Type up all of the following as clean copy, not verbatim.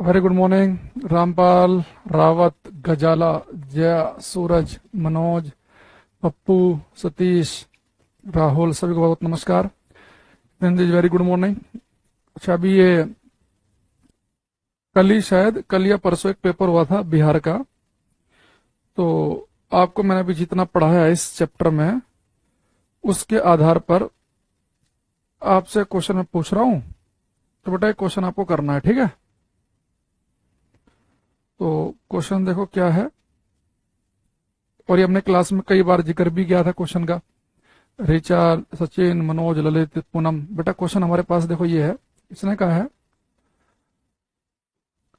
Very good morning Rampal, Rawat, Gazala, Jaya, Suraj, Manoj, Pappu, Satish, Rahul, सभी को बहुत नमस्कार। Very good morning. अच्छा, अभी ये कल ही, शायद कल या परसों एक पेपर हुआ था बिहार का। तो आपको मैंने अभी जितना पढ़ाया है इस चैप्टर में, उसके आधार पर आपसे क्वेश्चन मैं पूछ रहा हूं। तो बेटा एक क्वेश्चन आपको करना है, ठीक है? तो क्वेश्चन देखो क्या है, और ये हमने क्लास में कई बार जिक्र भी किया था क्वेश्चन का। ऋचा, सचिन, मनोज, ललित, पूनम, बेटा क्वेश्चन हमारे पास देखो ये है। इसने कहा है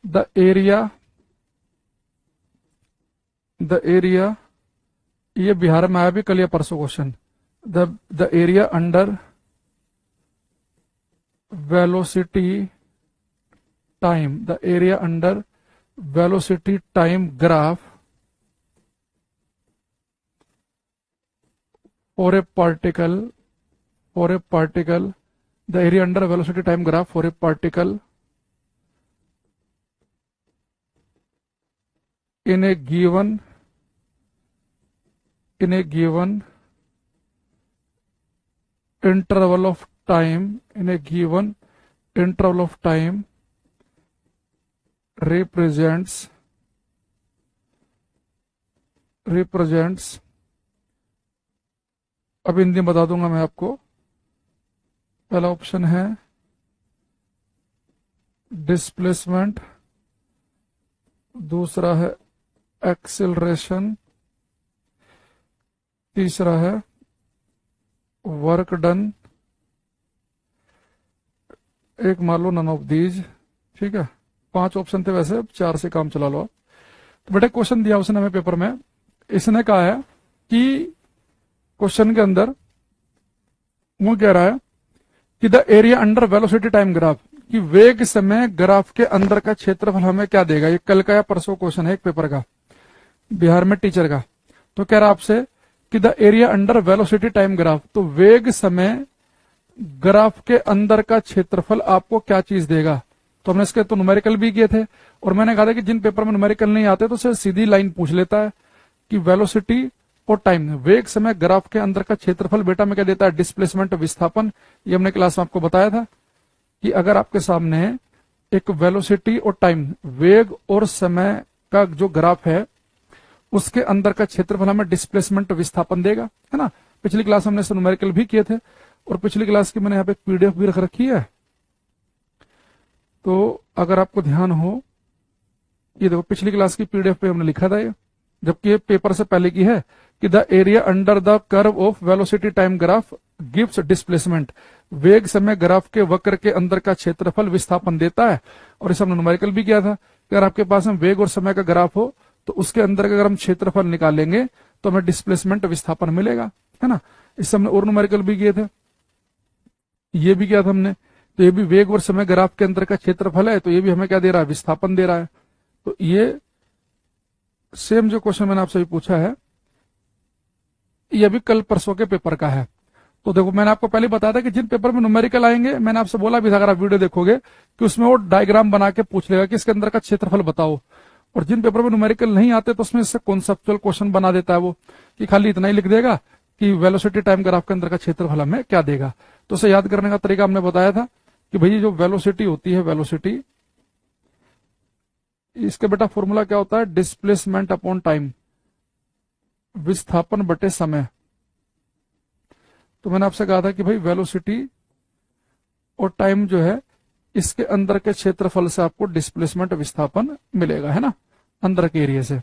द एरिया, ये बिहार में आया भी कल या परसों question. The area under velocity time, the area under velocity time graph for a particle, the area under velocity time graph for a particle in a given interval of time, represents अब हिंदी में बता दूंगा मैं आपको। पहला option है displacement, दूसरा है एक्सेलरेशन, तीसरा है वर्क डन, एक मान लो नन ऑफ दीज। ठीक है, 5 ऑप्शन थे, वैसे अब 4 से काम चला लो। तो बेटा क्वेश्चन दिया उसने हमें पेपर में। इसने कहा है कि क्वेश्चन के अंदर वो कह रहा है कि the area under velocity time graph, कि वेग समय ग्राफ के अंदर का क्षेत्रफल हमें क्या देगा। ये कल का या परसों क्वेश्चन है एक पेपर का, बिहार में टीचर का। तो कह रहा आपसे कि the area under velocity time graph, तो वेग समय ग्राफ के अंदर का क्षेत्रफल आपको क्या चीज देगा। तो हमने इसके तो न्यूमेरिकल भी किए थे, और मैंने कहा था कि जिन पेपर में न्यूमेरिकल नहीं आते तो उसे सीधी लाइन पूछ लेता है कि वेलोसिटी और टाइम, वेग समय ग्राफ के अंदर का क्षेत्रफल बेटा में क्या देता है, डिस्प्लेसमेंट, विस्थापन। ये हमने क्लास में आपको बताया था कि अगर आपके सामने एक वेलोसिटी और टाइम, वेग और समय का जो ग्राफ है, उसके अंदर का क्षेत्रफल हमें डिस्प्लेसमेंट, विस्थापन देगा, है ना। पिछली क्लास हमने न्यूमेरिकल भी किए थे, और पिछली क्लास की मैंने यहाँ पे पीडीएफ भी रख रखी है। तो अगर आपको ध्यान हो, ये देखो पिछली क्लास की पीडीएफ पे हमने लिखा था ये, जबकि ये पेपर से पहले की है, कि the area under the curve of velocity time graph gives displacement, वेग समय ग्राफ के वक्र के अंदर का क्षेत्रफल विस्थापन देता है। और इसे हमने न्यूमेरिकल भी किया था कि अगर आपके पास में वेग और समय का ग्राफ हो, तो उसके अंदर का अगर हम क्षेत्रफल निकालेंगे तो हमें डिस्प्लेसमेंट, विस्थापन मिलेगा, है ना। इससे हमने और न्यूमेरिकल भी किए थे, ये भी किया था हमने। तो ये भी वेग और समय ग्राफ के अंदर का क्षेत्रफल है, तो ये भी हमें क्या दे रहा है, विस्थापन दे रहा है। तो ये सेम जो क्वेश्चन मैंने आपसे भी पूछा है, ये भी कल परसों के पेपर का है। तो देखो मैंने आपको पहले बताया था कि जिन पेपर में न्यूमेरिकल आएंगे, मैंने आपसे बोला भी था अगर आप वीडियो देखोगे, कि उसमें वो डायग्राम बना के पूछ लेगा कि इसके अंदर का क्षेत्रफल बताओ। और जिन पेपर में न्यूमेरिकल नहीं आते तो उसमें इससे कॉन्सेप्चुअल क्वेश्चन बना देता है वो, कि खाली इतना ही लिख देगा कि वेलोसिटी टाइम ग्राफ के अंदर का क्षेत्रफल हमें क्या देगा। तो उसे याद करने का तरीका हमने बताया था कि भाई जो वेलोसिटी होती है, वेलोसिटी, इसका बेटा फॉर्मूला क्या होता है, डिस्प्लेसमेंट अपॉन टाइम, विस्थापन बटे समय। तो मैंने आपसे कहा था कि भाई वेलोसिटी और टाइम जो है, इसके अंदर के क्षेत्रफल से आपको डिस्प्लेसमेंट, विस्थापन मिलेगा, है ना, अंदर के एरिया से।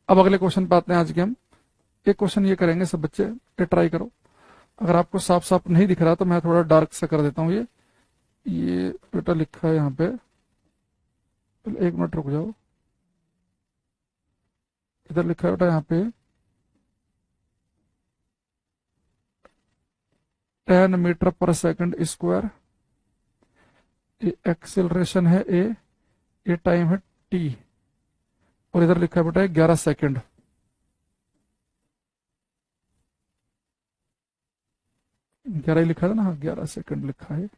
अब अगले क्वेश्चन पे आते हैं आज के हम। एक क्वेश्चन ये करेंगे सब बच्चे, ये ट्राई करो। अगर आपको साफ साफ नहीं दिख रहा तो मैं थोड़ा डार्क सा कर देता हूँ। ये बेटा लिखा है यहाँ पे, 1 मिनट रुक जाओ। इधर लिखा है बेटा यहाँ पे 10 मीटर पर सेकंड स्क्वायर, ये एक्सेलरेशन है ए, ये टाइम है टी, और इधर लिखा है बेटा 11 सेकंड। 11 ही लिखा था ना, हाँ 11 सेकंड लिखा है।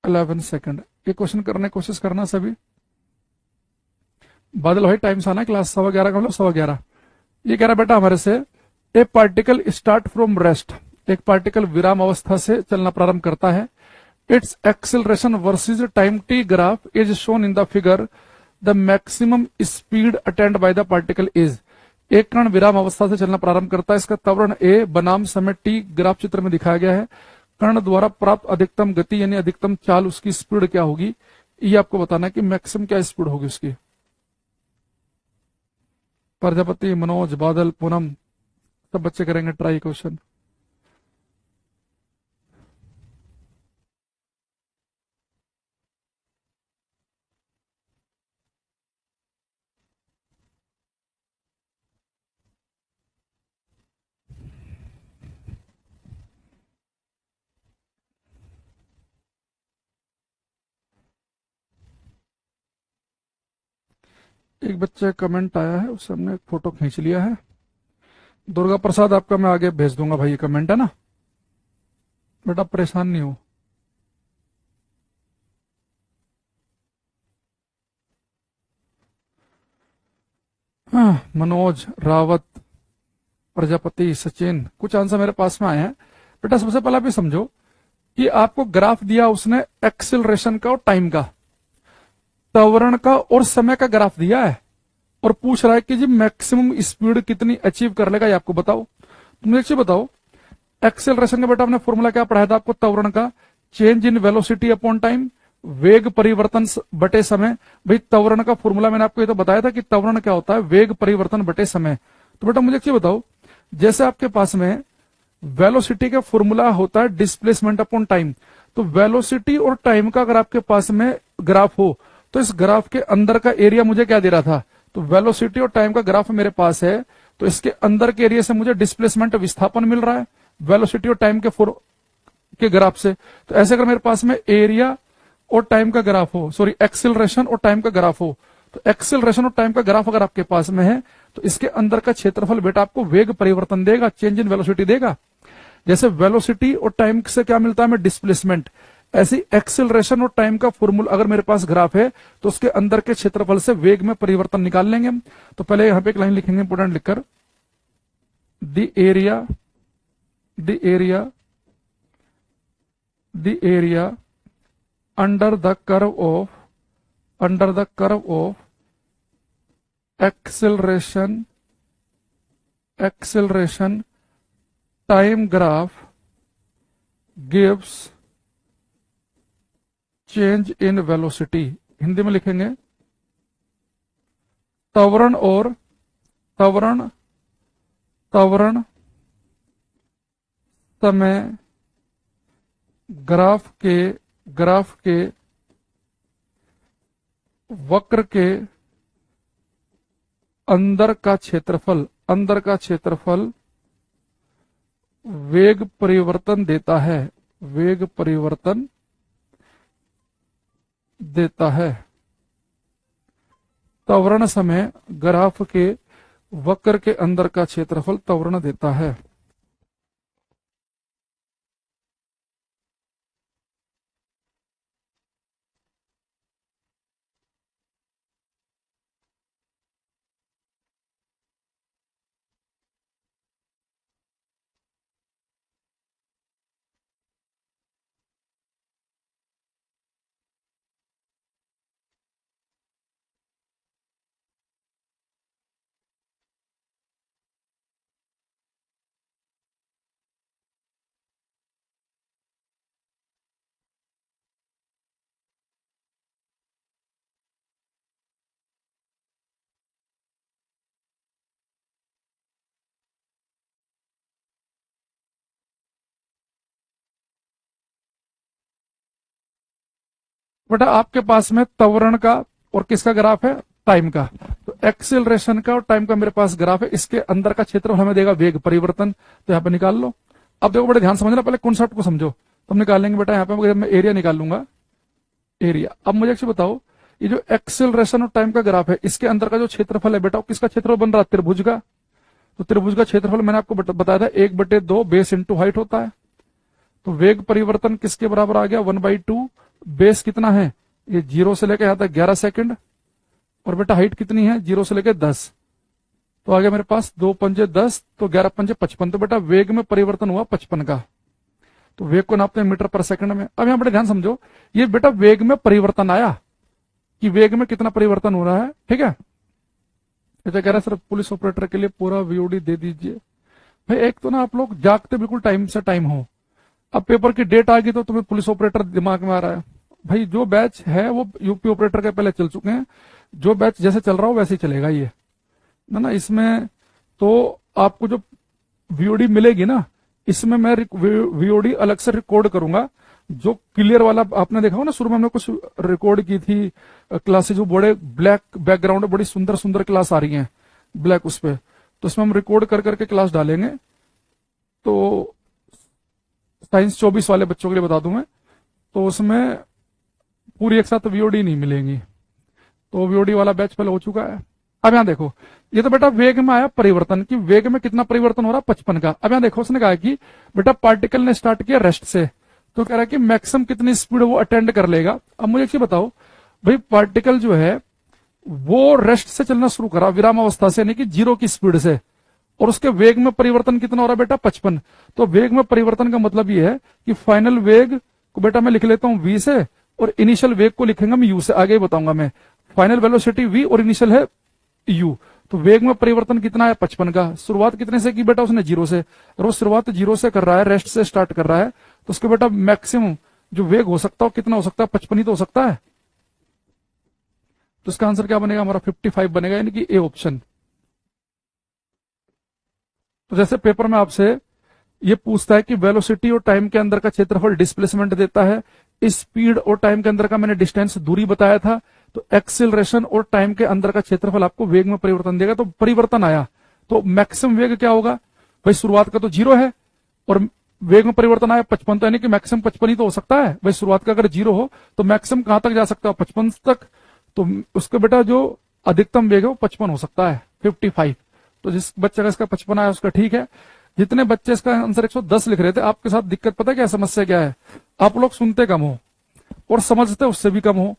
11 सेकेंड। ये क्वेश्चन करने की कोशिश करना सभी। बादल भाई टाइम से आना है, क्लास 11:15 का, मतलब 11:15। ये कह रहा है बेटा हमारे से, ए पार्टिकल स्टार्ट फ्रॉम रेस्ट, एक पार्टिकल विराम अवस्था से चलना प्रारंभ करता है। Its acceleration versus time T graph is shown in the figure. The maximum speed attend by the particle is. एक कण विराम अवस्था से चलना प्रारंभ करता है, इसका त्वरण ए बनाम समय टी ग्राफ चित्र में दिखाया गया है। कण द्वारा प्राप्त अधिकतम गति यानी अधिकतम चाल, उसकी स्पीड क्या होगी, ये आपको बताना है कि मैक्सिमम क्या स्पीड होगी उसकी। प्रजापति, मनोज, बादल, पूनम, सब बच्चे करेंगे ट्राई क्वेश्चन। एक बच्चे का कमेंट आया है, उससे हमने एक फोटो खींच लिया है। दुर्गा प्रसाद आपका मैं आगे भेज दूंगा भाई, ये कमेंट है ना बेटा, परेशान नहीं हो। हाँ, मनोज, रावत, प्रजापति, सचिन, कुछ आंसर मेरे पास में आए हैं। बेटा सबसे पहले आप ये समझो कि आपको ग्राफ दिया उसने एक्सिलरेशन का और टाइम का, त्वरण का और समय का ग्राफ दिया है, और पूछ रहा है कि जी मैक्सिमम स्पीड कितनी अचीव कर लेगा, ये आपको बताओ। तुम मुझे बताओ, एक्सेलरेशन का बेटा आपने फॉर्मूला क्या पढ़ाया था आपको, त्वरण का, change in velocity upon time, वेग परिवर्तन बटे समय। भाई त्वरण का फॉर्मूला मैंने आपको ये तो बताया था कि त्वरण क्या होता है, वेग परिवर्तन बटे समय। तो बेटा मुझे एक चीज बताओ, जैसे आपके पास में वेलोसिटी का फॉर्मूला होता है डिस्प्लेसमेंट अपॉन टाइम, तो वेलोसिटी और टाइम का अगर आपके पास में ग्राफ हो, तो इस ग्राफ के अंदर का एरिया मुझे क्या दे रहा था, तो वेलोसिटी और टाइम का ग्राफ मेरे पास है, तो इसके अंदर के एरिया से मुझे डिस्प्लेसमेंट विस्थापन मिल रहा है वेलोसिटी और टाइम के ग्राफ से। तो ऐसे अगर मेरे पास में एरिया और टाइम का ग्राफ हो, सॉरी एक्सिलरेशन और टाइम का ग्राफ हो, तो एक्सिलरेशन और टाइम का ग्राफ अगर आपके पास में है, तो इसके अंदर का क्षेत्रफल बेटा आपको वेग परिवर्तन देगा, चेंज इन वेलोसिटी देगा। जैसे वेलोसिटी और टाइम से क्या मिलता है हमें, डिस्प्लेसमेंट, ऐसी एक्सिलरेशन और टाइम का फॉर्मूला अगर मेरे पास ग्राफ है, तो उसके अंदर के क्षेत्रफल से वेग में परिवर्तन निकाल लेंगे हम। तो पहले यहां पे एक लाइन लिखेंगे इंपोर्टेंट लिखकर, the area under the curve of acceleration time graph gives change in velocity. Hindi में लिखेंगे, त्वरण समय ग्राफ के वक्र के अंदर का क्षेत्रफल वेग परिवर्तन देता है। त्वरण समय ग्राफ के वक्र के अंदर का क्षेत्रफल त्वरण देता है। बेटा आपके पास में त्वरण का और किसका ग्राफ है, टाइम का। तो एक्सिलरेशन का और टाइम का मेरे पास ग्राफ है, इसके अंदर का क्षेत्रफल हमें देगा वेग परिवर्तन। तो यहाँ पे निकाल लो। अब देखो बड़े ध्यान समझना, पहले कॉन्सेप्ट को समझो। तो हम निकालेंगे बेटा यहाँ पे मैं एरिया निकाल लूंगा, एरिया। अब मुझे एक चीज बताओ, ये जो एक्सिलरेशन और टाइम का ग्राफ है, इसके अंदर का जो क्षेत्रफल है बेटा, किसका क्षेत्रफल बन रहा है, त्रिभुज का। तो त्रिभुज का क्षेत्रफल मैंने आपको बताया था 1/2 बेस इंटू हाइट होता है। तो वेग परिवर्तन किसके बराबर आ गया, 1/2 बेस कितना है, ये 0 से लेकर यहां तक 11 सेकंड, और बेटा हाइट कितनी है 0 से लेकर 10, तो आ गया मेरे पास 2 पंजे 10, तो 11 पंजे 55, तो बेटा वेग में परिवर्तन हुआ 55 का। तो वेग को नापते हैं मीटर पर सेकंड में। अब यहां बड़े ध्यान समझो, ये बेटा वेग में परिवर्तन आया कि वेग में कितना परिवर्तन हो रहा है, ठीक है। ऐसा कह रहा है सर पुलिस ऑपरेटर के लिए पूरा वीओडी दे दीजिए। भाई एक तो ना आप लोग जागते बिल्कुल टाइम से टाइम हो, अब पेपर की डेट आ गई तो तुम्हें पुलिस ऑपरेटर दिमाग में आ रहा है। भाई जो बैच है वो यूपी ऑपरेटर के पहले चल चुके हैं, जो बैच जैसे चल रहा हो वैसे ही चलेगा ये, ना इसमें तो आपको जो वीओडी मिलेगी ना, इसमें मैं वीओडी अलग से रिकॉर्ड करूंगा। जो क्लियर वाला आपने देखा हो ना, शुरू में हमने कुछ रिकॉर्ड की थी क्लासेज, जो बड़े ब्लैक बैकग्राउंड बड़ी सुंदर सुंदर क्लास आ रही हैं ब्लैक उस पे, तो इसमें हम रिकॉर्ड कर करके क्लास डालेंगे। तो साइंस 24 वाले बच्चों के लिए बता दूं मैं, तो उसमें पूरी एक साथ वीओडी नहीं मिलेंगी, तो वीओडी वाला बैच पहले हो चुका है। अब यहां देखो, ये तो बेटा वेग में आया परिवर्तन, कि वेग में कितना परिवर्तन हो रहा है 55 का। अब यहां देखो उसने कहा कि बेटा पार्टिकल ने स्टार्ट किया रेस्ट से, तो कह रहा है कि मैक्सिमम कितनी स्पीड वो अटेंड कर लेगा। अब मुझे एक चीज बताओ, भाई पार्टिकल जो है वो रेस्ट से चलना शुरू करा, विराम अवस्था से, यानी कि 0 की स्पीड से, और उसके वेग में परिवर्तन कितना हो रहा है बेटा 55। तो वेग में परिवर्तन का मतलब ये है कि फाइनल वेग को बेटा मैं लिख लेता हूं v से, और इनिशियल वेग को लिखेंगे मैं u से, आगे ही बताऊंगा मैं। फाइनल वेलोसिटी v और इनिशियल है u। तो वेग में परिवर्तन कितना है 55 का। शुरुआत कितने से की बेटा उसने 0 से, और वो शुरुआत 0 से कर रहा है, रेस्ट से स्टार्ट कर रहा है, तो उसके बेटा मैक्सिमम जो वेग हो सकता है कितना हो सकता है 55 ही तो हो सकता है। तो इसका आंसर क्या बनेगा हमारा 55 बनेगा, यानी कि ए ऑप्शन। तो जैसे पेपर में आपसे ये पूछता है कि वेलोसिटी और टाइम के अंदर का क्षेत्रफल डिस्प्लेसमेंट देता है, स्पीड और टाइम के अंदर का मैंने डिस्टेंस दूरी बताया था, तो एक्सिलरेशन और टाइम के अंदर का क्षेत्रफल आपको वेग में परिवर्तन देगा। तो परिवर्तन आया तो मैक्सिमम वेग क्या होगा, भाई शुरुआत का तो 0 है और वेग में परिवर्तन आया 55, तो यानी कि मैक्सिमम 55 ही तो हो सकता है। भाई शुरुआत का अगर 0 हो तो मैक्सिमम कहां तक जा सकता है 55 तक, तो उसका बेटा जो अधिकतम वेग है वो 55 हो सकता है 55। तो जिस बच्चे का इसका 55 आया उसका ठीक है। जितने बच्चे इसका आंसर 110 लिख रहे थे, आपके साथ दिक्कत पता क्या समस्या क्या है, आप लोग सुनते कम हो और समझते उससे भी कम हो।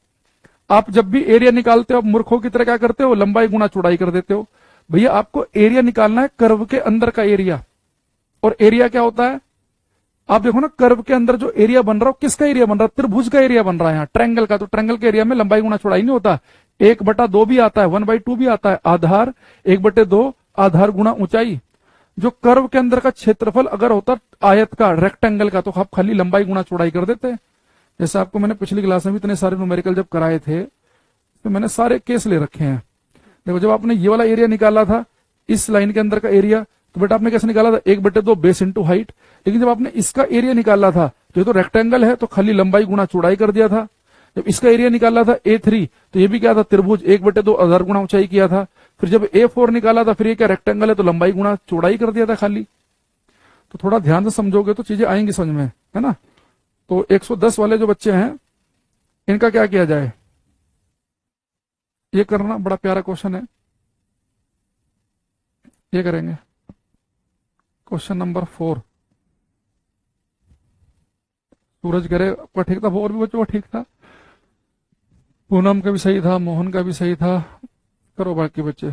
आप जब भी एरिया निकालते हो आप मूर्खों की तरह क्या करते हो, लंबाई गुना चौड़ाई कर देते हो। भैया आपको एरिया निकालना है कर्व के अंदर का एरिया, और एरिया क्या होता है, आप देखो ना कर्व के अंदर जो एरिया बन रहा है किसका एरिया बन रहा है, त्रिभुज का एरिया बन रहा है यहाँ, ट्रायंगल का। तो ट्रायंगल के एरिया में लंबाई गुना चौड़ाई नहीं होता, 1/2 भी आता है, 1/2 भी आता है, आधार 1/2 आधार गुना ऊंचाई। जो कर्व के अंदर का क्षेत्रफल अगर होता आयत का, रेक्टेंगल का, तो आप खाली लंबाई गुना चौड़ाई कर देते। जैसे आपको मैंने पिछली क्लास में भी इतने सारे न्यूमेरिकल जब कराए थे तो मैंने सारे केस ले रखे हैं। देखो जब आपने ये वाला एरिया निकाला था, इस लाइन के अंदर का एरिया, तो बेटा आपने कैसे निकाला था 1/2 बेस इंटू हाइट। लेकिन जब आपने इसका एरिया निकाला था, तो रेक्टेंगल है तो खाली लंबाई गुना चौड़ाई कर दिया था। जब इसका एरिया निकाला था A3, तो ये भी क्या था त्रिभुज, 1/2 आधार गुना ऊंचाई किया था। फिर जब A4 निकाला था, फिर ये क्या रेक्टेंगल है तो लंबाई गुना चौड़ाई कर दिया था खाली। तो थोड़ा ध्यान से समझोगे तो चीजें आएंगी समझ में, है ना। तो 110 वाले जो बच्चे हैं इनका क्या किया जाए, ये करना बड़ा प्यारा क्वेश्चन है, ये करेंगे। क्वेश्चन नंबर 4, सूरज करे का ठीक था, वो और भी बच्चों का ठीक था, पूनम का भी सही था, मोहन का भी सही था, करो बाकी बच्चे।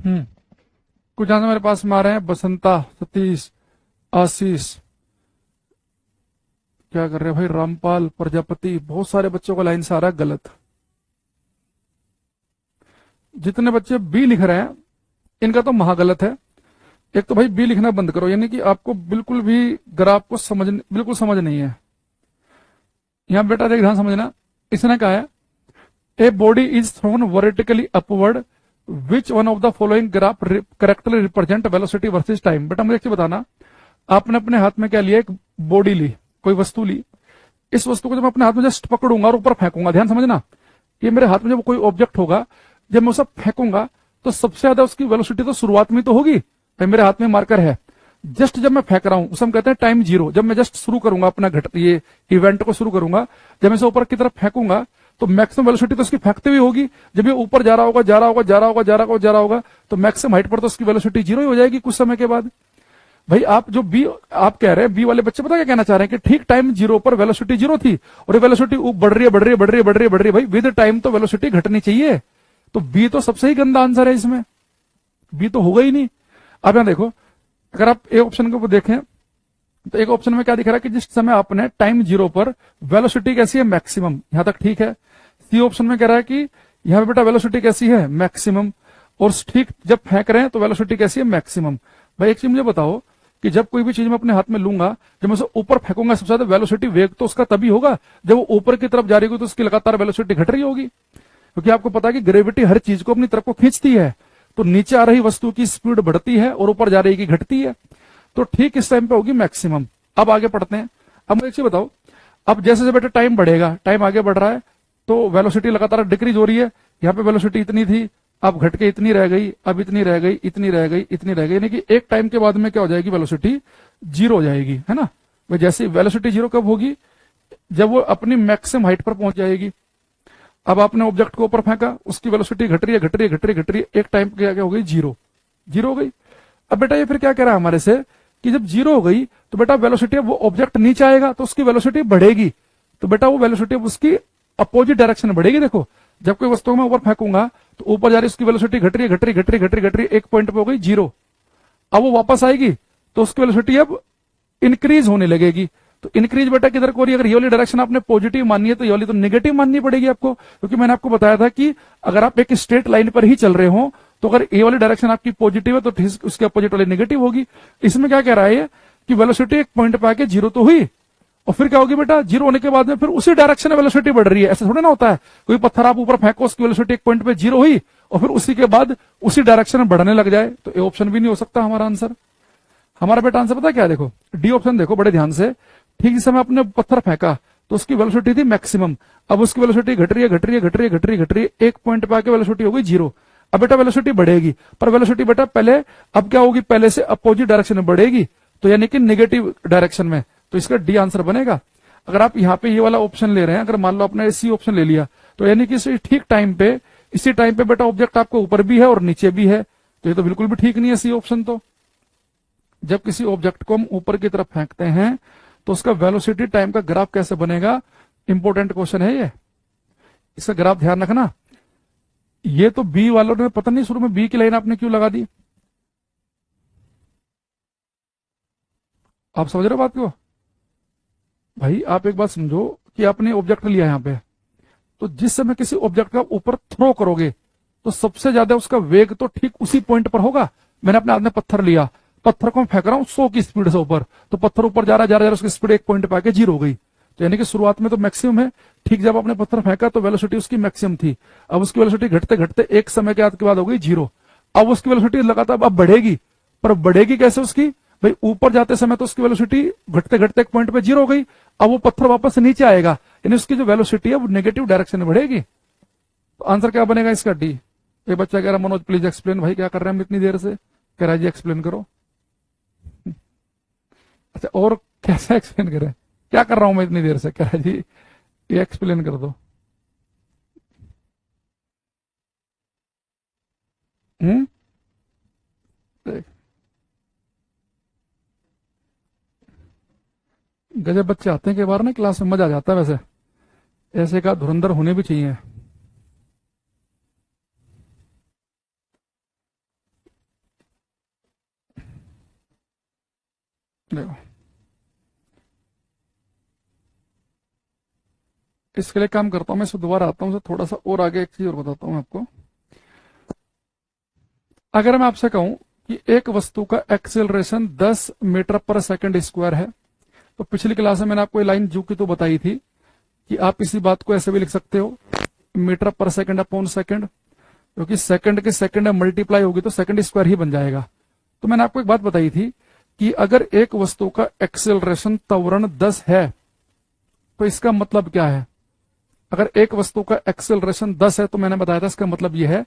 कुछ आंसर मेरे पास में आ रहे हैं। बसंता, सतीश, आशीष, क्या कर रहे हैं भाई, रामपाल, प्रजापति, बहुत सारे बच्चों का लाइन से आ रहा है गलत। जितने बच्चे बी लिख रहे हैं इनका तो महागलत है। एक तो भाई बी लिखना बंद करो, यानी कि आपको बिल्कुल भी ग्राफ को बिल्कुल समझ नहीं है। यहां बेटा देख ध्यान समझना, इसने कहा है a body is thrown vertically upward, which one of the following graph correctly represent velocity versus time. बेटा मुझे एक चीज बताना, आपने अपने हाथ में क्या लिया, एक बॉडी ली, कोई वस्तु ली। इस वस्तु को जब मैं अपने हाथ में जस्ट पकड़ूंगा और ऊपर फेंकूंगा, ध्यान समझना, ये मेरे हाथ में जब कोई ऑब्जेक्ट होगा, जब मैं उसे फेंकूंगा तो सबसे ज्यादा उसकी वेलोसिटी तो शुरुआत में तो होगी भाई। मेरे हाथ में मार्कर है, जस्ट जब मैं फेंक रहा हूं उसे हम कहते हैं टाइम जीरो। जब मैं जस्ट शुरू करूंगा अपना ये इवेंट को शुरू करूंगा, जब मैं इसे ऊपर की तरफ फेंकूंगा तो मैक्सिमम वेलोसिटी तो उसकी फेंकते हुए होगी। जब ये ऊपर जा रहा होगा, जा रहा होगा, जा रहा होगा, जा रहा होगा, जा रहा होगा, तो मैक्सिमम हाइट पर तो उसकी वेलोसिटी जीरो ही हो जाएगी कुछ समय के बाद। भाई आप जो बी आप कह रहे हैं, बी वाले बच्चे पता क्या कहना चाह रहे हैं कि ठीक टाइम जीरो पर वेलोसिटी जीरो थी और ये वेलोसिटी बढ़ रही है, बढ़ रही है, बढ़ रही है, बढ़ रही है, बढ़ रही है। भाई विद टाइम तो वेलोसिटी घटनी चाहिए, तो बी तो सबसे ही गंदा आंसर है इसमें, बी तो होगा ही नहीं। अब यहां देखो, अगर आप एक ऑप्शन के ऊपर देखें तो एक ऑप्शन में क्या दिख रहा है कि जिस समय आपने टाइम जीरो पर वेलोसिटी कैसी है, मैक्सिमम, यहां तक ठीक है। सी ऑप्शन में कह रहा है कि यहां पे बेटा वेलोसिटी कैसी है, मैक्सिमम, और ठीक जब फेंक रहे हैं तो वेलोसिटी कैसी है, मैक्सिमम। भाई एक चीज मुझे बताओ कि जब कोई भी चीज मैं अपने हाथ में लूंगा, जब मैं उसे ऊपर फेंकूंगा, सबसे ज्यादा वेलोसिटी वेग तो उसका तभी होगा जब वो ऊपर की तरफ जा रही होगी, तो उसकी लगातार वेलोसिटी घट रही होगी, क्योंकि आपको पता है कि ग्रेविटी हर चीज को अपनी तरफ को खींचती है। तो नीचे आ रही वस्तु की स्पीड बढ़ती है और ऊपर जा रही की घटती है, तो ठीक इस टाइम पे होगी मैक्सिमम। अब आगे पढ़ते हैं। अब मुझे एक चीज बताओ, अब जैसे जैसे बेटा टाइम बढ़ेगा, टाइम आगे बढ़ रहा है तो वेलोसिटी लगातार डिक्रीज हो रही है। यहाँ पे वेलोसिटी इतनी थी, अब घट के इतनी रह गई, अब इतनी रह गई, इतनी रह गई, इतनी रह गई, यानी कि एक टाइम के बाद में क्या हो जाएगी, वेलोसिटी जीरो हो जाएगी, है ना। भाई जैसे वेलोसिटी जीरो कब होगी, जब वो अपनी मैक्सिमम हाइट पर पहुंच जाएगी। अब आपने ऑब्जेक्ट को ऊपर फेंका, उसकी वेलोसिटी घट रही है, घट रही है, घट रही है, घट रही है, एक टाइम पे क्या हो गई, जीरो, जीरो हो गई। अब बेटा ये फिर क्या कह रहा है हमारे से कि जब जीरो हो गई तो बेटा वेलोसिटी, अब वो ऑब्जेक्ट नीचे आएगा तो उसकी वेलोसिटी बढ़ेगी, तो बेटा वो वेलोसिटी अब उसकी अपोजिट डायरेक्शन में बढ़ेगी। देखो जब कोई वस्तु में ऊपर फेंकूंगा तो ऊपर जा रही उसकी वेलोसिटी घट रही है, घट रही, घट रही, घट रही, घट रही, एक पॉइंट पे हो गई जीरो। अब वो वापस आएगी तो उसकी वेलोसिटी अब इंक्रीज होने लगेगी। तो इंक्रीज बेटा किधर को हो रही है, अगर ये वाली डायरेक्शन आपने पॉजिटिव माननी है तो ये वाली तो नेगेटिव माननी पड़ेगी आपको, क्योंकि मैंने आपको बताया था कि अगर आप एक स्ट्रेट लाइन पर ही चल रहे हो तो अगर ये वाली डायरेक्शन आपकी पॉजिटिव है तो उसके अपोजिट वाली नेगेटिव होगी। इसमें क्या कह रहा है कि वेलोसिटी एक पॉइंट पे आके जीरो तो हुई, और फिर क्या होगी बेटा, जीरो होने के बाद में फिर उसी डायरेक्शन में वेलोसिटी बढ़ रही है। ऐसा थोड़ा ना होता है, कोई पत्थर आप ऊपर फेंको, उसकी वेलोसिटी एक पॉइंट पे जीरो हुई और फिर उसी के बाद उसी डायरेक्शन में बढ़ने लग जाए, तो ये ऑप्शन भी नहीं हो सकता हमारा आंसर। हमारा बेटा आंसर पता क्या है, देखो डी ऑप्शन देखो बड़े ध्यान से। ठीक जिस समय आपने पत्थर फेंका तो उसकी वेलोसिटी थी मैक्सिमम, अब उसकी वेलोसिटी घट रही है, घट रही है, घट रही है, घट रही है, घट रही है, एक पॉइंट पे आके वेलोसिटी हो गई जीरो। अब बेटा वेलोसिटी बढ़ेगी, पर वेलोसिटी बेटा पहले अब क्या होगी, पहले से अपोजिट डायरेक्शन में बढ़ेगी, तो यानी कि नेगेटिव डायरेक्शन में, तो इसका डी आंसर बनेगा। अगर आप यहाँ पे ये वाला ऑप्शन ले रहे हैं, अगर मान लो आपने सी ऑप्शन ले लिया, तो यानी कि ठीक टाइम पे, इसी टाइम पे बेटा ऑब्जेक्ट आपको ऊपर भी है और नीचे भी है, तो ये तो बिल्कुल भी ठीक नहीं है सी ऑप्शन। तो जब किसी ऑब्जेक्ट को हम ऊपर की तरफ फेंकते हैं तो उसका वेलोसिटी टाइम का ग्राफ कैसे बनेगा, इंपॉर्टेंट क्वेश्चन है ये, इसका ग्राफ ध्यान रखना। ये तो बी वालों ने पता नहीं शुरू में बी की लाइन आपने क्यों लगा दी, आप समझ रहे हो बात को। भाई आप एक बात समझो कि आपने ऑब्जेक्ट लिया यहां पे, तो जिस समय किसी ऑब्जेक्ट का ऊपर थ्रो करोगे तो सबसे ज्यादा उसका वेग तो ठीक उसी पॉइंट पर होगा। मैंने अपने हाथ में पत्थर लिया, पत्थर को मैं फेंक रहा हूं 100 की स्पीड से ऊपर, तो पत्थर ऊपर जा रहा है, जा रहा है, उसकी स्पीड एक पॉइंट पे आके जीरो हो गई, तो यानी कि शुरुआत में तो मैक्सिमम है। ठीक जब आपने पत्थर फेंका तो वेलोसिटी उसकी मैक्सिमम थी, अब उसकी वेलोसिटी घटते घटते एक समय के बाद हो गई जीरो। अब उसकी वेलोसिटी लगातार अब बढ़ेगी, पर बढ़ेगी कैसे उसकी, भाई ऊपर जाते समय तो उसकी वेलोसिटी घटते घटते एक पॉइंट पे जीरो हो गई, अब वो पत्थर वापस नीचे आएगा, यानी उसकी जो वेलोसिटी है वो नेगेटिव डायरेक्शन में बढ़ेगी। तो आंसर क्या बनेगा इसका, डी। ये बच्चा कह रहा मनोज प्लीज एक्सप्लेन, भाई क्या कर रहे हैं हम इतनी देर से, कह रहा है जी एक्सप्लेन करो। अच्छा और कैसा एक्सप्लेन करें, क्या कर रहा हूं मैं इतनी देर से, कह रहा है जी ये एक्सप्लेन कर दो। देख, गजब बच्चे आते हैं कई बार ना क्लास में, मजा आ जाता है। वैसे ऐसे का धुरंधर होने भी चाहिए। देखो, इसके लिए काम करता हूं मैं, इसको दोबारा आता हूं, थोड़ा सा और आगे एक चीज और बताता हूं आपको। अगर मैं आपसे कहूं कि एक वस्तु का acceleration 10 metre per second square है, तो पिछली क्लास में मैंने आपको ये लाइन जू की तो बताई थी कि आप इसी बात को ऐसे भी लिख सकते हो, metre per second upon second, क्योंकि सेकंड के सेकंड में मल्टीप्लाई होगी तो सेकंड स्क्वायर ही बन जाएगा। तो मैंने आपको एक बात बताई थी कि अगर एक वस्तु का एक्सेलरेशन त्वरण 10 है तो इसका मतलब क्या है। अगर एक वस्तु का एक्सेलरेशन 10 है तो मैंने बताया था इसका मतलब यह है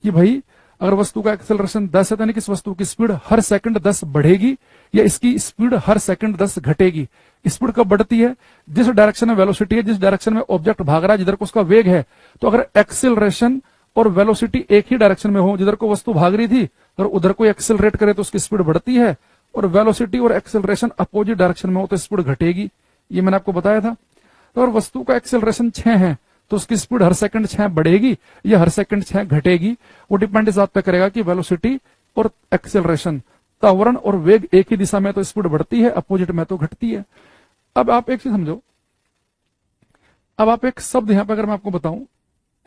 कि भाई अगर वस्तु का एक्सेलरेशन 10 है तो यानी कि इस वस्तु की स्पीड हर सेकंड 10 बढ़ेगी या इसकी स्पीड हर सेकंड 10 घटेगी। स्पीड कब बढ़ती है, जिस डायरेक्शन में वेलोसिटी है, जिस डायरेक्शन में ऑब्जेक्ट भाग रहा है, जिधर को उसका वेग है। तो अगर एक्सेलरेशन और वेलोसिटी एक ही डायरेक्शन में हो, जिधर को वस्तु भाग रही थी और उधर को एक्सेलरेट करे तो उसकी स्पीड बढ़ती है, और वेलोसिटी और एक्सेलरेशन अपोजिट डायरेक्शन में हो तो स्पीड घटेगी। ये मैंने आपको बताया था। तो अगर वस्तु का एक्सेलरेशन 6 है तो उसकी स्पीड हर सेकंड 6 बढ़ेगी या हर सेकंड 6 घटेगी। वो डिपेंड इस बात पे करेगा कि वेलोसिटी और एक्सेलरेशन, त्वरण और वेग एक ही दिशा में तो स्पीड बढ़ती है, अपोजिट में तो घटती है। अब आप एक चीज समझो, अब आप एक शब्द यहां पर अगर मैं आपको बताऊं,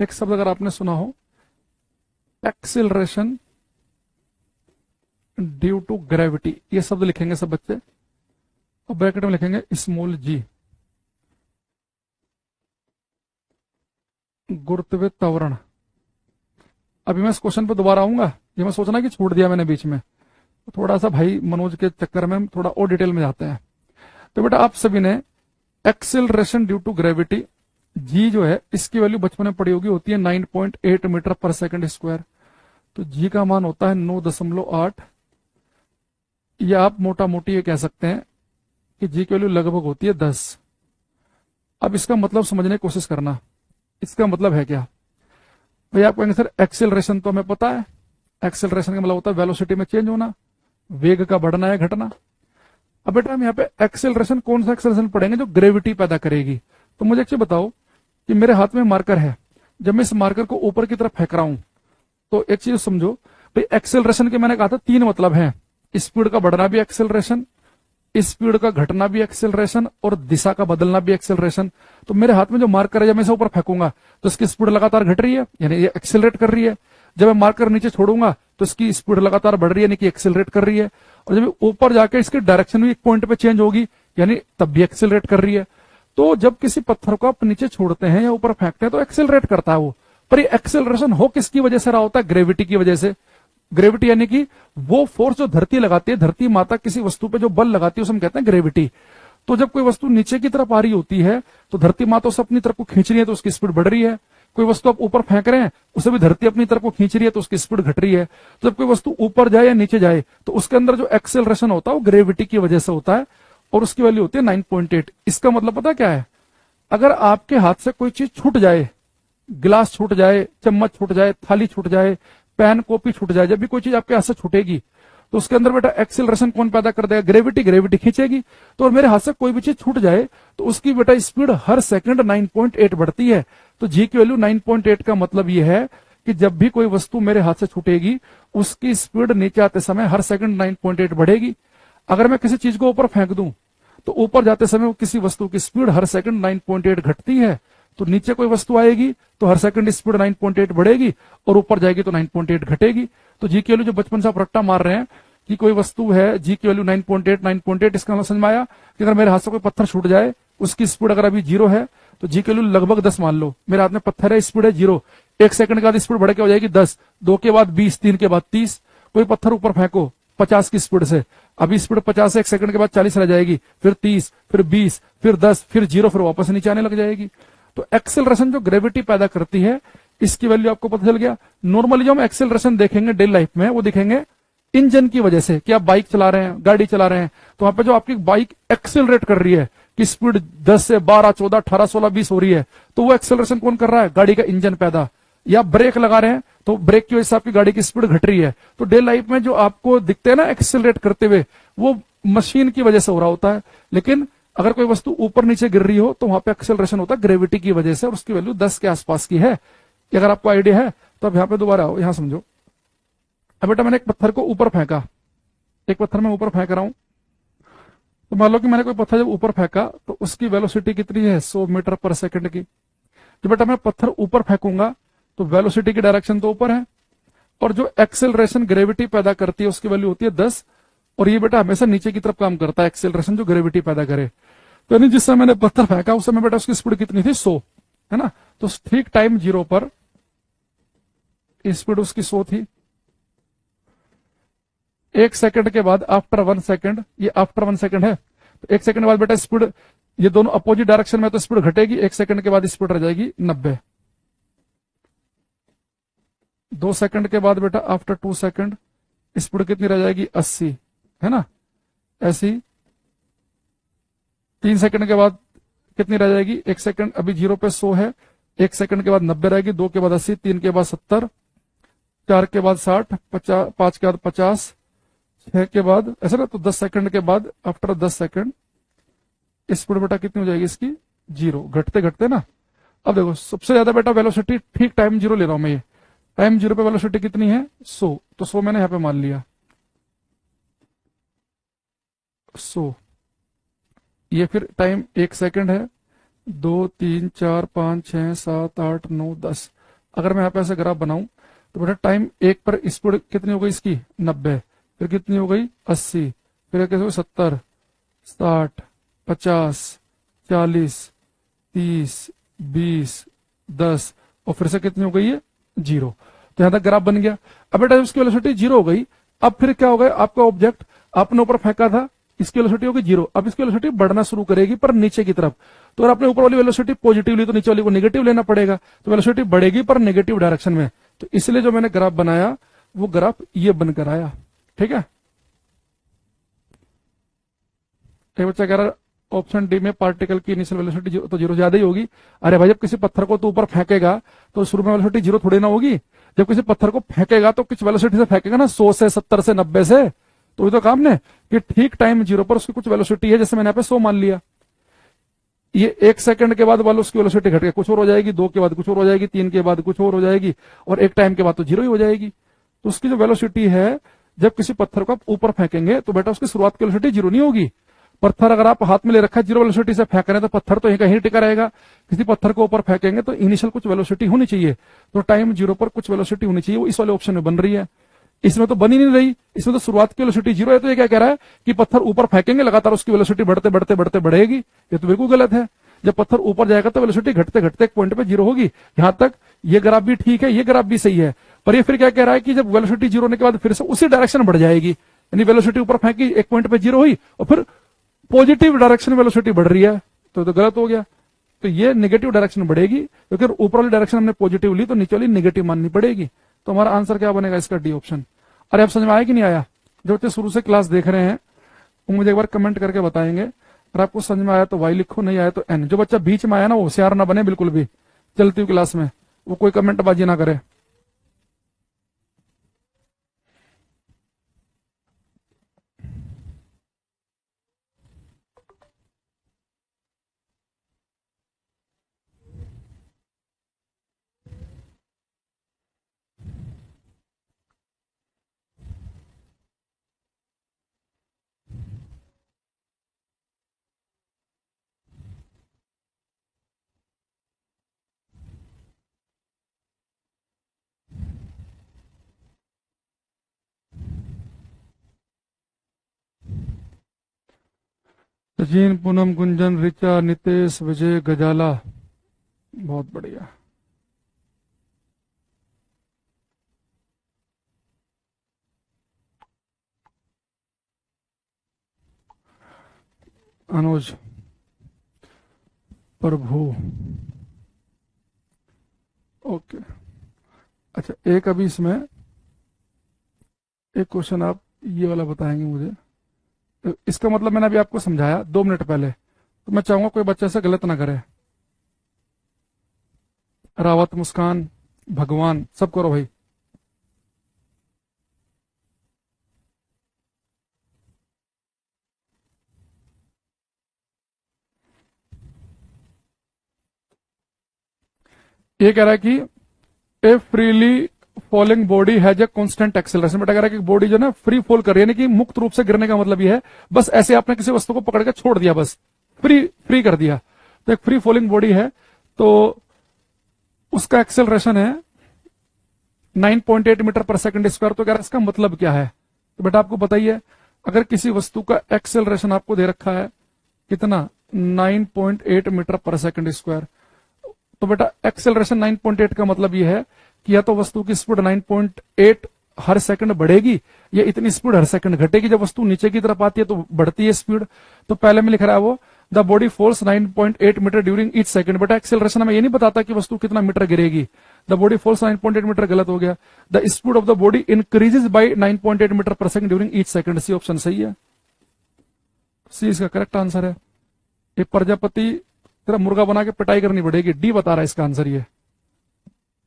एक शब्द अगर आपने सुना हो, एक्सेलरेशन ड्यू टू ग्रेविटी, ये शब्द लिखेंगे सब बच्चे और ब्रैकेट में लिखेंगे स्मॉल जी, गुरुत्वीय त्वरण। अभी मैं इस क्वेश्चन पर दोबारा आऊंगा, ये मैं सोचना कि छोड़ दिया मैंने बीच में, तो थोड़ा सा भाई मनोज के चक्कर में हम थोड़ा और डिटेल में जाते हैं। तो बेटा आप सभी ने acceleration due to gravity G जो है इसकी वैल्यू बचपन में पड़ी होगी, होती है 9.8 मीटर पर सेकंड स्क्वायर। तो जी का मान होता है 9.8, या आप मोटा मोटी ये कह सकते हैं कि जी की वैल्यू लगभग होती है 10। अब इसका मतलब समझने की कोशिश करना, इसका मतलब है क्या भाई। आप कहेंगे सर एक्सेलरेशन तो हमें पता है, एक्सेलरेशन का मतलब होता है वेलोसिटी में चेंज होना, वेग का बढ़ना या घटना। अब बेटा हम यहाँ पे एक्सेलरेशन, कौन सा एक्सेलरेशन पढ़ेंगे जो ग्रेविटी पैदा करेगी। तो मुझे एक चीज बताओ कि मेरे हाथ में मार्कर है, जब मैं इस मार्कर को ऊपर की तरफ फेंक रहा हूं तो एक चीज समझो भाई, एक्सेलरेशन के मैंने कहा था 3 मतलब है, स्पीड का बढ़ना भी एक्सेलरेशन, स्पीड का घटना भी एक्सेलरेशन, और दिशा का बदलना भी एक्सेलरेशन। तो मेरे हाथ में जो मार्कर है जब मैं इसे ऊपर फेंकूंगा तो इसकी स्पीड लगातार घट रही है, यानी ये एक्सेलरेट कर रही है। जब मैं मार्कर नीचे छोड़ूंगा तो इसकी स्पीड लगातार बढ़ रही है, यानी कि एक्सेलरेट कर रही है। और जब ऊपर जाकर इसकी डायरेक्शन भी एक पॉइंट पे चेंज होगी, यानी तब भी एक्सेलरेट कर रही है। तो जब किसी पत्थर को आप नीचे छोड़ते हैं या ऊपर फेंकते हैं तो एक्सेलरेट करता है वो, पर ये एक्सेलरेशन हो किसकी वजह से रहा होता है, ग्रेविटी की वजह से। ग्रेविटी यानी कि वो फोर्स जो धरती लगाती है, धरती माता किसी वस्तु पे जो बल लगाती है उसे हम कहते हैं ग्रेविटी। तो जब कोई वस्तु नीचे की तरफ आ रही होती है तो धरती माता उसे अपनी तरफ को खींच रही है तो उसकी स्पीड बढ़ रही है। कोई वस्तु आप ऊपर फेंक रहे हैं उसे भी धरती अपनी तरफ को खींच रही है तो उसकी स्पीड घट रही है। तो जब कोई वस्तु ऊपर जाए या नीचे जाए तो उसके अंदर जो एक्सेलरेशन होता है वो ग्रेविटी की वजह से होता है, और उसकी वैल्यू होती है 9.8। इसका मतलब पता क्या है, अगर आपके हाथ से कोई चीज छूट जाए, गिलास छूट जाए, चम्मच छूट जाए, थाली छूट जाए, पेन कॉपी छूट जाए, जब भी कोई चीज आपके हाथ से छूटेगी तो उसके अंदर बेटा एक्सेलरेशन कौन पैदा कर देगा, ग्रेविटी। ग्रेविटी खींचेगी। तो और मेरे हाथ से कोई भी चीज छूट जाए तो उसकी बेटा स्पीड हर सेकंड 9.8 बढ़ती है। तो जी की वैल्यू 9.8 का मतलब यह है कि जब भी कोई वस्तु मेरे हाथ से छूटेगी उसकी स्पीड नीचे आते समय हर सेकंड 9.8 बढ़ेगी। अगर मैं किसी चीज को ऊपर फेंक दूं तो ऊपर जाते समय किसी वस्तु की स्पीड हर सेकंड 9.8 घटती है। तो नीचे कोई वस्तु आएगी तो हर सेकंड स्पीड 9.8 बढ़ेगी और ऊपर जाएगी तो 9.8 घटेगी। तो जी की वैल्यू जो बचपन से आप रट्टा मार रहे हैं कि कोई वस्तु है जी की वैल्यू 9.8, इसका मतलब समझ में आया कि अगर मेरे हाथ से कोई पत्थर छूट जाए, उसकी स्पीड अगर अभी 0 है तो जी की वैल्यू लगभग 10 मान लो। मेरे हाथ में पत्थर है, स्पीड है 0, 1 सेकंड के बाद स्पीड बढ़ के हो जाएगी 10, 2 के बाद 20, 3 के बाद 30। कोई पत्थर ऊपर फेंको 50 की स्पीड से, अभी स्पीड 50 है, 1 सेकंड के बाद 40 रह जाएगी, फिर 30, फिर 20, फिर 10, फिर 0, फिर वापस नीचे आने लग जाएगी। तो एक्सेलरेशन जो ग्रेविटी पैदा करती है इसकी वैल्यू आपको पता चल गया। नॉर्मली जो हम एक्सेलरेशन देखेंगे डेली लाइफ में वो दिखेंगे इंजन की वजह से, कि आप बाइक चला रहे हैं, गाड़ी चला रहे हैं, तो वहां पे जो आपकी बाइक एक्सेलरेट कर रही है कि स्पीड 10 से 12, 14, 18, 16, 20 हो रही है, तो वो एक्सेलरेशन कौन कर रहा है, गाड़ी का इंजन पैदा। या ब्रेक लगा रहे हैं तो ब्रेक की वजह से आपकी गाड़ी की स्पीड घट रही है। तो डे लाइफ में जो आपको दिखते हैं ना एक्सेलरेट करते हुए, वो मशीन की वजह से हो रहा होता है। लेकिन अगर कोई वस्तु ऊपर नीचे गिर रही हो तो वहां पे एक्सेलरेशन होता है ग्रेविटी की वजह से, और उसकी वैल्यू 10 के आसपास की है। अगर आपको आइडिया है तो अब यहाँ पे दोबारा आओ, यहां समझो। अब बेटा मैंने एक पत्थर को ऊपर फेंका, एक पत्थर मैं ऊपर फेंक रहा हूं, तो मान लो कि मैंने कोई पत्थर जब ऊपर फेंका तो उसकी वेलोसिटी कितनी है, 100 मीटर पर सेकंड की। जब बेटा मैं पत्थर ऊपर फेंकूंगा तो वेलोसिटी की डायरेक्शन तो ऊपर है, और जो एक्सेलरेशन ग्रेविटी पैदा करती है उसकी वैल्यू होती है 10, और ये बेटा हमेशा नीचे की तरफ काम करता है, एक्सेलरेशन जो ग्रेविटी पैदा करे। तो यानी जिस समय मैंने पत्थर फेंका उस समय बेटा उसकी स्पीड कितनी थी, 100, है ना। तो ठीक टाइम 0 पर स्पीड उसकी 100 थी। 1 सेकंड के बाद आफ्टर 1 सेकंड, ये आफ्टर 1 सेकंड है, तो 1 सेकंड के बाद बेटा स्पीड, ये दोनों अपोजिट डायरेक्शन में तो स्पीड घटेगी, 1 सेकंड के बाद स्पीड रह जाएगी 90। 2 सेकंड के बाद बेटा आफ्टर 2 सेकंड स्पीड कितनी रह जाएगी, 80, है ना। ऐसी 3 सेकंड के बाद कितनी रह जाएगी, 1 सेकंड, अभी 0 पे 100 है, 1 सेकंड के बाद 90 रहेगी, 2 के बाद 80, 3 के बाद 70, 4 के बाद 60, 50, 5 के बाद 50, 6 के बाद ऐसा ना। तो 10 सेकंड के बाद आफ्टर 10 सेकंड स्पीड बेटा कितनी हो जाएगी इसकी, 0, घटते घटते ना। अब देखो सबसे ज्यादा बेटा वेलोसिटी ठीक टाइम 0 ले रहा हूं मैं, ये टाइम 0 पे वेलोसिटी कितनी है, 100, तो 100 मैंने यहां पे मान लिया, 100। ये फिर टाइम 1 सेकंड है, 2, 3, 4, 5, 6, 7, 8, 9, 10। अगर मैं यहाँ पे ऐसे ग्राफ बनाऊं तो बेटा टाइम 1 पर स्पीड कितनी हो गई इसकी, 90, फिर कितनी हो गई, 80, फिर कैसे हो, 70, 60, 50, 40, 30, 20, 10, और फिर से कितनी हो गई है, 0। तो यहां तक ग्राफ बन गया। अब बेटा जब इसकी वेलोसिटी 0 हो गई, अब फिर क्या हो गया, आपका ऑब्जेक्ट आपने ऊपर फेंका था, इसकी वेलोसिटी होगी 0, अब इसकी वेलोसिटी बढ़ना शुरू करेगी पर नीचे की तरफ। तो अगर आपने ऊपर वाली वेलोसिटी पॉजिटिव ली तो नीचे वाली को नेगेटिव लेना पड़ेगा, तो वेलोसिटी बढ़ेगी पर नेगेटिव डायरेक्शन में। तो इसलिए जो मैंने ग्राफ बनाया वो ग्राफ ये बनकर आया, ठीक है। एक बच्चा कह रहा ऑप्शन डी में पार्टिकल की इनिशियल वेलोसिटी तो 0 ज्यादा ही होगी। अरे भाई जब किसी पत्थर को तो ऊपर फेंकेगा तो शुरू में वेलोसिटी 0 थोड़ी ना होगी। जब किसी पत्थर को फेंकेगा तो कुछ वेलोसिटी से फेंकेगा ना, 100 से, 70 से, 90 से। तो ये तो काम ने कि ठीक टाइम 0 पर उसकी कुछ वेलोसिटी है, जैसे मैंने यहाँ पे 100 मान लिया। ये 1 सेकंड के बाद वालों उसकी वेलोसिटी घट के कुछ और हो जाएगी, 2 के बाद कुछ और हो जाएगी, 3 के बाद कुछ और हो जाएगी, और एक टाइम के बाद तो 0 ही हो जाएगी। तो उसकी जो वेलोसिटी है जब किसी पत्थर को आप ऊपर फेंकेंगे तो बेटा उसकी शुरुआत की वेलोसिटी 0 नहीं होगी। पत्थर अगर आप हाथ में ले रखा है 0 वेलोसिटी से फेंक रहे हैं तो पत्थर तो कहीं टिका रहेगा। किसी पत्थर को ऊपर फेंकेंगे तो इनिशियल कुछ वेलोसिटी होनी चाहिए, तो टाइम 0 पर कुछ वेलोसिटी होनी चाहिए, वो इस वाले ऑप्शन में बन रही है। इसमें तो बन ही नहीं रही, इसमें तो शुरुआत की वेलोसिटी 0 है। तो ये क्या कह रहा है कि पत्थर ऊपर फेंकेंगे लगातार उसकी वेलोसिटी बढ़ते बढ़ते बढ़ते बढ़ेगी, ये तो बिल्कुल गलत है। जब पत्थर ऊपर जाएगा तो वेलोसिटी घटते घटते एक पॉइंट पे 0 होगी। यहां तक ये ग्राफ भी ठीक है, ये ग्राफ भी सही है, पर ये फिर क्या कह रहा है कि जब वेलोसिटी 0 होने के बाद फिर से उसी डायरेक्शन बढ़ जाएगी, यानी वेलोसिटी ऊपर फेंकी एक पॉइंट पे 0 हुई और फिर पॉजिटिव डायरेक्शन में वेलोसिटी बढ़ रही है, तो गलत हो गया। तो ये नेगेटिव डायरेक्शन बढ़ेगी, क्योंकि ऊपर वाली डायरेक्शन हमने पॉजिटिव ली तो नीचे वाली नेगेटिव माननी पड़ेगी। तो हमारा आंसर क्या बनेगा इसका, डी ऑप्शन। अरे आप समझ में आया कि नहीं आया? जो बच्चे शुरू से क्लास देख रहे हैं वो मुझे एक बार कमेंट करके बताएंगे। अगर आपको समझ में आया तो वाई लिखो, नहीं आया तो एन। जो बच्चा बीच में आया ना वो होशियार ना बने बिल्कुल भी, चलती हुई क्लास में वो कोई कमेंट बाजी ना करे। सचिन, पूनम, गुंजन, ऋचा, नितेश, विजय, गजाला, बहुत बढ़िया। अनुज, प्रभु, ओके। अच्छा एक अभी इसमें एक क्वेश्चन आप ये वाला बताएंगे मुझे, तो इसका मतलब मैंने अभी आपको समझाया 2 मिनट पहले, तो मैं चाहूंगा कोई बच्चा से गलत ना करे। रावत, मुस्कान, भगवान, सब करो भाई। ये कह रहा है कि ए freely falling body has a constant acceleration. बेटा कह रहा है कि बॉडी जो ना फ्री फॉल कर रही है, यानी कि मुक्त रूप से गिरने का मतलब ये है बस ऐसे आपने किसी वस्तु को पकड़ के छोड़ दिया, बस फ्री फ्री कर दिया, तो एक फ्री फॉलिंग बॉडी है, तो उसका एक्सेलरेशन है 9.8 मीटर पर सेकंड स्क्वायर। तो कह रहा है इसका मतलब क्या है, तो बेटा आपको बताइए, अगर किसी वस्तु का एक्सेलरेशन आपको दे रखा है कितना 9.8 मीटर पर सेकंड स्क्वायर, तो बेटा एक्सेलरेशन 9.8 का मतलब यह है कि या तो वस्तु की स्पीड 9.8 हर सेकंड बढ़ेगी या इतनी स्पीड हर सेकंड घटेगी। जब वस्तु नीचे की तरफ आती है तो बढ़ती है स्पीड, तो पहले में लिख रहा है वो the body falls 9.8 metre during each second. बेटा एक्सेलरेशन हमें ये नहीं बताता कि वस्तु कितना मीटर गिरेगी, द बॉडी फॉल्स 9.8 मीटर गलत हो गया। The speed of the body increases by 9.8 metre per second during each second. C option सही है, सी इसका करेक्ट आंसर है। ये प्रजापति तेरा मुर्गा बना के पिटाई करनी पड़ेगी, डी बता रहा है इसका आंसर। ये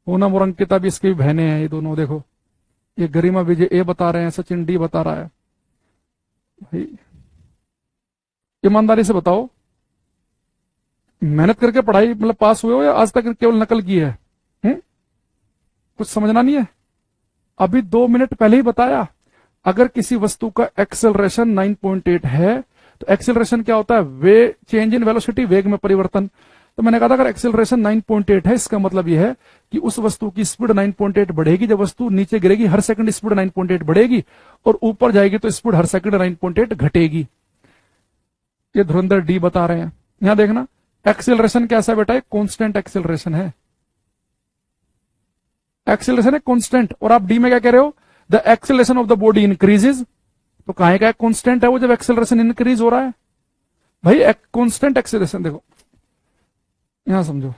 पूनम और अंकिता भी इसकी बहनें हैं, ये दोनों देखो, ये गरिमा विजय ए बता रहे हैं, सचिन डी बता रहा है। भाई ईमानदारी से बताओ, मेहनत करके पढ़ाई मतलब पास हुए हो या आज तक केवल नकल की है? कुछ समझना नहीं है? अभी 2 मिनट पहले ही बताया, अगर किसी वस्तु का एक्सेलरेशन 9.8 है तो एक्सेलरेशन क्या होता है, वे चेंज इन वेलोसिटी, वेग में परिवर्तन। तो मैंने कहा था अगर एक्सेलरेशन 9.8 है इसका मतलब यह है कि उस वस्तु की स्पीड 9.8 बढ़ेगी, जब वस्तु नीचे गिरेगी हर सेकंड स्पीड 9.8 बढ़ेगी और ऊपर जाएगी तो स्पीड हर सेकंड 9.8 घटेगी। ये धुरंधर डी बता रहे हैं। यहां देखना एक्सेलरेशन कैसा है बेटा, एक कांस्टेंट एक्सेलरेशन है, एक्सेलरेशन है कांस्टेंट। और आप डी में क्या कह रहे हो, the acceleration of the body increases, तो कहां का कांस्टेंट है वो जब एक्सेलरेशन इंक्रीज हो रहा है? भाई एक कांस्टेंट एक्सेलरेशन, देखो यहां समझो,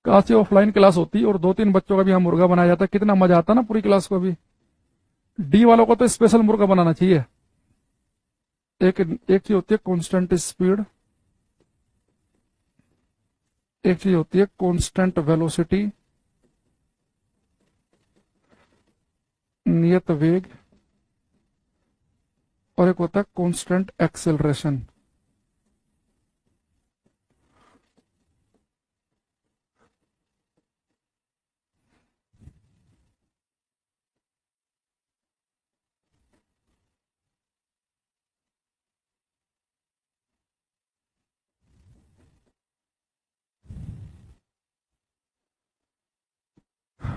काश से ऑफलाइन क्लास होती और 2-3 बच्चों का भी हम मुर्गा बनाया जाता, कितना मजा आता ना पूरी क्लास को। अभी डी वालों को तो स्पेशल मुर्गा बनाना चाहिए। एक चीज होती है कांस्टेंट स्पीड, एक चीज होती है कांस्टेंट वेलोसिटी, नियत वेग, और एक होता है कांस्टेंट एक्सेलरेशन।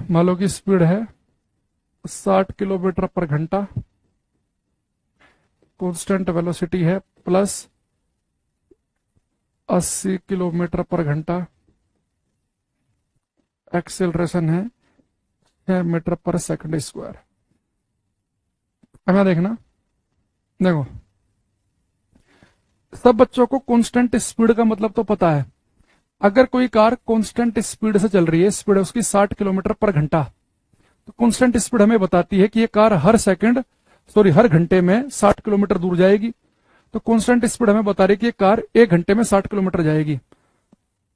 मान लो की स्पीड है 60 किलोमीटर पर घंटा, कांस्टेंट वेलोसिटी है प्लस 80 किलोमीटर पर घंटा, एक्सेलरेशन है 6 मीटर पर सेकंड स्क्वायर। अब देखना, देखो सब बच्चों को कांस्टेंट स्पीड का मतलब तो पता है। अगर कोई कार कांस्टेंट स्पीड से चल रही है, स्पीड है उसकी 60 किलोमीटर पर घंटा, तो कांस्टेंट स्पीड हमें बताती है कि ये कार हर घंटे में 60 किलोमीटर दूर जाएगी। तो कांस्टेंट स्पीड हमें बता रही है कि ये कार 1 घंटे में 60 किलोमीटर जाएगी,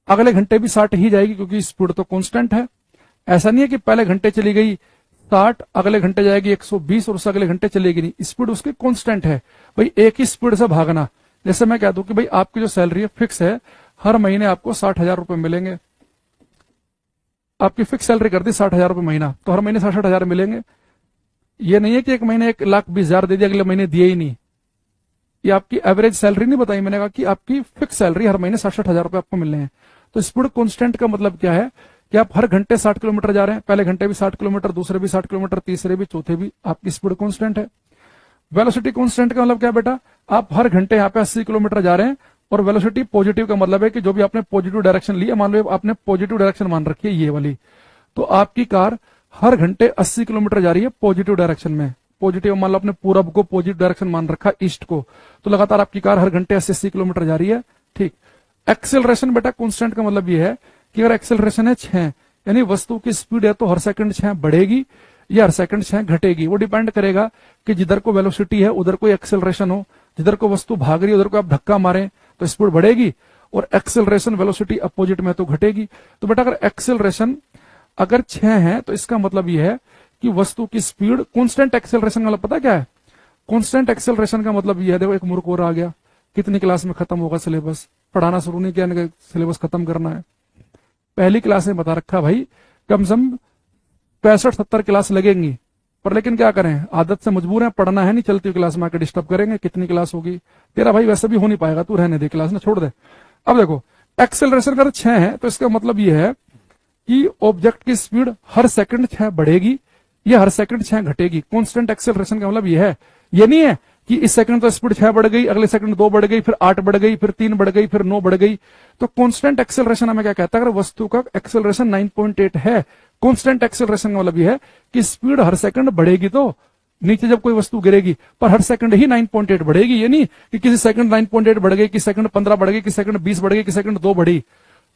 अगले घंटे भी 60 ही जाएगी क्योंकि स्पीड तो कांस्टेंट है। ऐसा नहीं है कि पहले घंटे चली गई 60, अगले घंटे जाएगी 120 और उससे अगले घंटे चलेगी नहीं, स्पीड उसकी कांस्टेंट है। भाई एक ही स्पीड से भागना, जैसे मैं कह दूं कि भाई आपकी जो सैलरी है फिक्स है, हर महीने आपको 60,000 रुपए मिलेंगे, आपकी फिक्स सैलरी कर दी 60,000 रुपए महीना, तो हर महीने 60,000 मिलेंगे। ये नहीं है कि एक महीने 1,20,000 दे दिया अगले महीने दिए ही नहीं, ये आपकी एवरेज सैलरी नहीं बताई मैंने, कहा कि आपकी फिक्स सैलरी हर महीने 60,000 रुपए आपको मिलने हैं। तो स्पीड कांस्टेंट का मतलब क्या है कि आप हर घंटे 60 किलोमीटर जा रहे हैं, पहले घंटे भी 60 किलोमीटर, दूसरे भी 60 किलोमीटर, तीसरे भी, चौथे भी, आपकी स्पीड कांस्टेंट है। वेलोसिटी कांस्टेंट का मतलब क्या बेटा, आप हर घंटे यहाँ पे 80 किलोमीटर जा रहे हैं, और वेलोसिटी पॉजिटिव का मतलब है कि जो भी आपने पॉजिटिव डायरेक्शन ली है, मान लो आपने पॉजिटिव डायरेक्शन मान रखी है ये वाली, तो आपकी कार हर घंटे 80 किलोमीटर जा रही है पॉजिटिव डायरेक्शन में। पॉजिटिव मान लो आपने पूरब को पॉजिटिव डायरेक्शन मान रखा, ईस्ट को, तो लगातार आपकी कार हर घंटे 80 किलोमीटर जा रही है। ठीक, एक्सेलरेशन बेटा कांस्टेंट का मतलब ये है कि अगर एक्सेलरेशन है 6, यानी वस्तु की स्पीड है तो हर सेकंड 6 बढ़ेगी या हर सेकंड 6 घटेगी, वो डिपेंड करेगा कि जिधर को वेलोसिटी है उधर कोई एक्सेलरेशन हो, जिधर को वस्तु भाग रही है उधर को आप धक्का मारें तो स्पीड बढ़ेगी, और एक्सेलरेशन वेलोसिटी अपोजिट में तो घटेगी। तो बेटा अगर एक्सेलरेशन अगर 6 है तो इसका मतलब यह है कि वस्तु की स्पीड, कांस्टेंट एक्सेलरेशन का मतलब पता क्या है, कांस्टेंट एक्सेलरेशन का मतलब यह है, देखो एक मूर्ख और आ गया, कितनी क्लास में खत्म होगा सिलेबस, पढ़ाना शुरू नहीं किया, सिलेबस खत्म करना है। पहली क्लास में बता रखा भाई कम से कम 65-70 क्लास लगेंगी, पर लेकिन क्या करें, आदत से मजबूर है, पढ़ना है, नहीं चलती हुई क्लास में आकर डिस्टर्ब करेंगे, कितनी क्लास होगी तेरा भाई, वैसे भी हो नहीं पाएगा, तू रहने दे क्लास ना, छोड़ दे। अब देखो एक्सेलरेशन अगर 6 है तो इसका मतलब ये है कि ऑब्जेक्ट की स्पीड हर सेकंड 6 बढ़ेगी या हर सेकंड 6 घटेगी। कांस्टेंट एक्सेलरेशन का मतलब ये है, ये नहीं है कि इस सेकंड तो स्पीड 6 बढ़ गई, अगले सेकंड 2 बढ़ गई, फिर 8 बढ़ गई, फिर 3 बढ़ गई, फिर 9 बढ़ गई। तो कांस्टेंट एक्सेलरेशन हमें क्या कहता है, अगर वस्तु का एक्सेलरेशन 9.8 है, कांस्टेंट एक्सेलरेशन का मतलब ये है कि स्पीड हर सेकंड बढ़ेगी, तो नीचे जब कोई वस्तु गिरेगी पर हर सेकंड ही 9.8 बढ़ेगी, ये नहीं कि किसी सेकंड 9.8 बढ़ गई, किसी सेकंड 15 बढ़ गई, किसी सेकंड 20 बढ़ गई, किसी सेकंड 2 बढ़ी।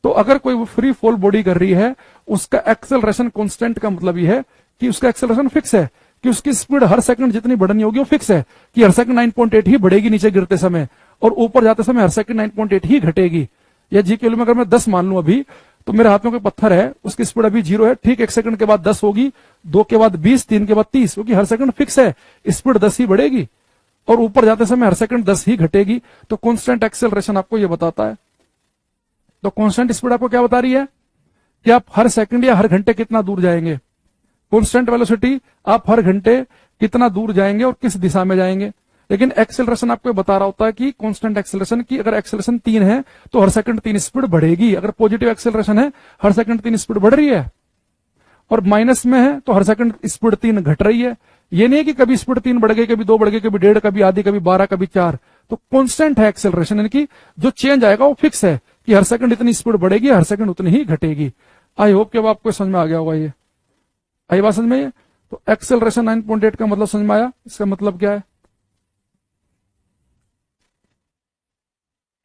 तो अगर कोई फ्री फॉल बॉडी कर रही है, उसका एक्सेलरेशन कांस्टेंट का मतलब ये है कि उसका एक्सेलरेशन फिक्स है, कि उसकी स्पीड हर सेकंड जितनी बढ़नी होगी वो फिक्स है, कि हर सेकंड 9.8 ही बढ़ेगी नीचे गिरते समय, और ऊपर जाते समय हर सेकंड 9.8 ही घटेगी। या जी के में अगर मैं 10 मान लूं अभी, तो मेरे हाथ में कोई पत्थर है, उसकी स्पीड अभी 0 है, ठीक 1 सेकंड के बाद 10 होगी, 2 के बाद 20, 3 के बाद 30, क्योंकि हर सेकंड फिक्स है, स्पीड 10 ही बढ़ेगी और ऊपर जाते समय हर सेकंड 10 ही घटेगी। तो कांस्टेंट एक्सेलरेशन आपको ये बताता है। तो कांस्टेंट स्पीड आपको क्या बता रही है कि आप हर सेकंड या हर घंटे कितना दूर जाएंगे। कांस्टेंट वेलोसिटी आप हर घंटे कितना दूर जाएंगे और किस दिशा में जाएंगे। लेकिन एक्सेलरेशन आपको बता रहा होता है कि कांस्टेंट एक्सेलरेशन की अगर एक्सेलरेशन 3 है तो हर सेकंड 3 स्पीड बढ़ेगी, अगर पॉजिटिव एक्सेलरेशन है हर सेकंड 3 स्पीड बढ़ रही है, और माइनस में है तो हर सेकंड स्पीड 3 घट रही है। ये नहीं है कि कभी स्पीड 3 बढ़ गई, कभी 2 बढ़ गई, कभी 1.5, कभी आधी, कभी 12, कभी 4। तो कांस्टेंट है एक्सेलरेशन, यानी कि जो चेंज आएगा वो फिक्स है कि हर सेकंड इतनी स्पीड बढ़ेगी, हर सेकंड उतनी ही घटेगी। आई होप कि अब आपको समझ में आ गया होगा। ये आई बात समझ में? ये तो एक्सेलरेशन 9.8 का मतलब समझ में आया, इसका मतलब क्या है?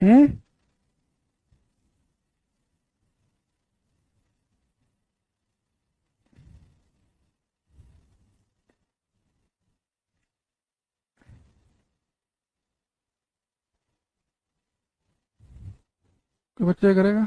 हम्म, कोई बच्चे करेगा?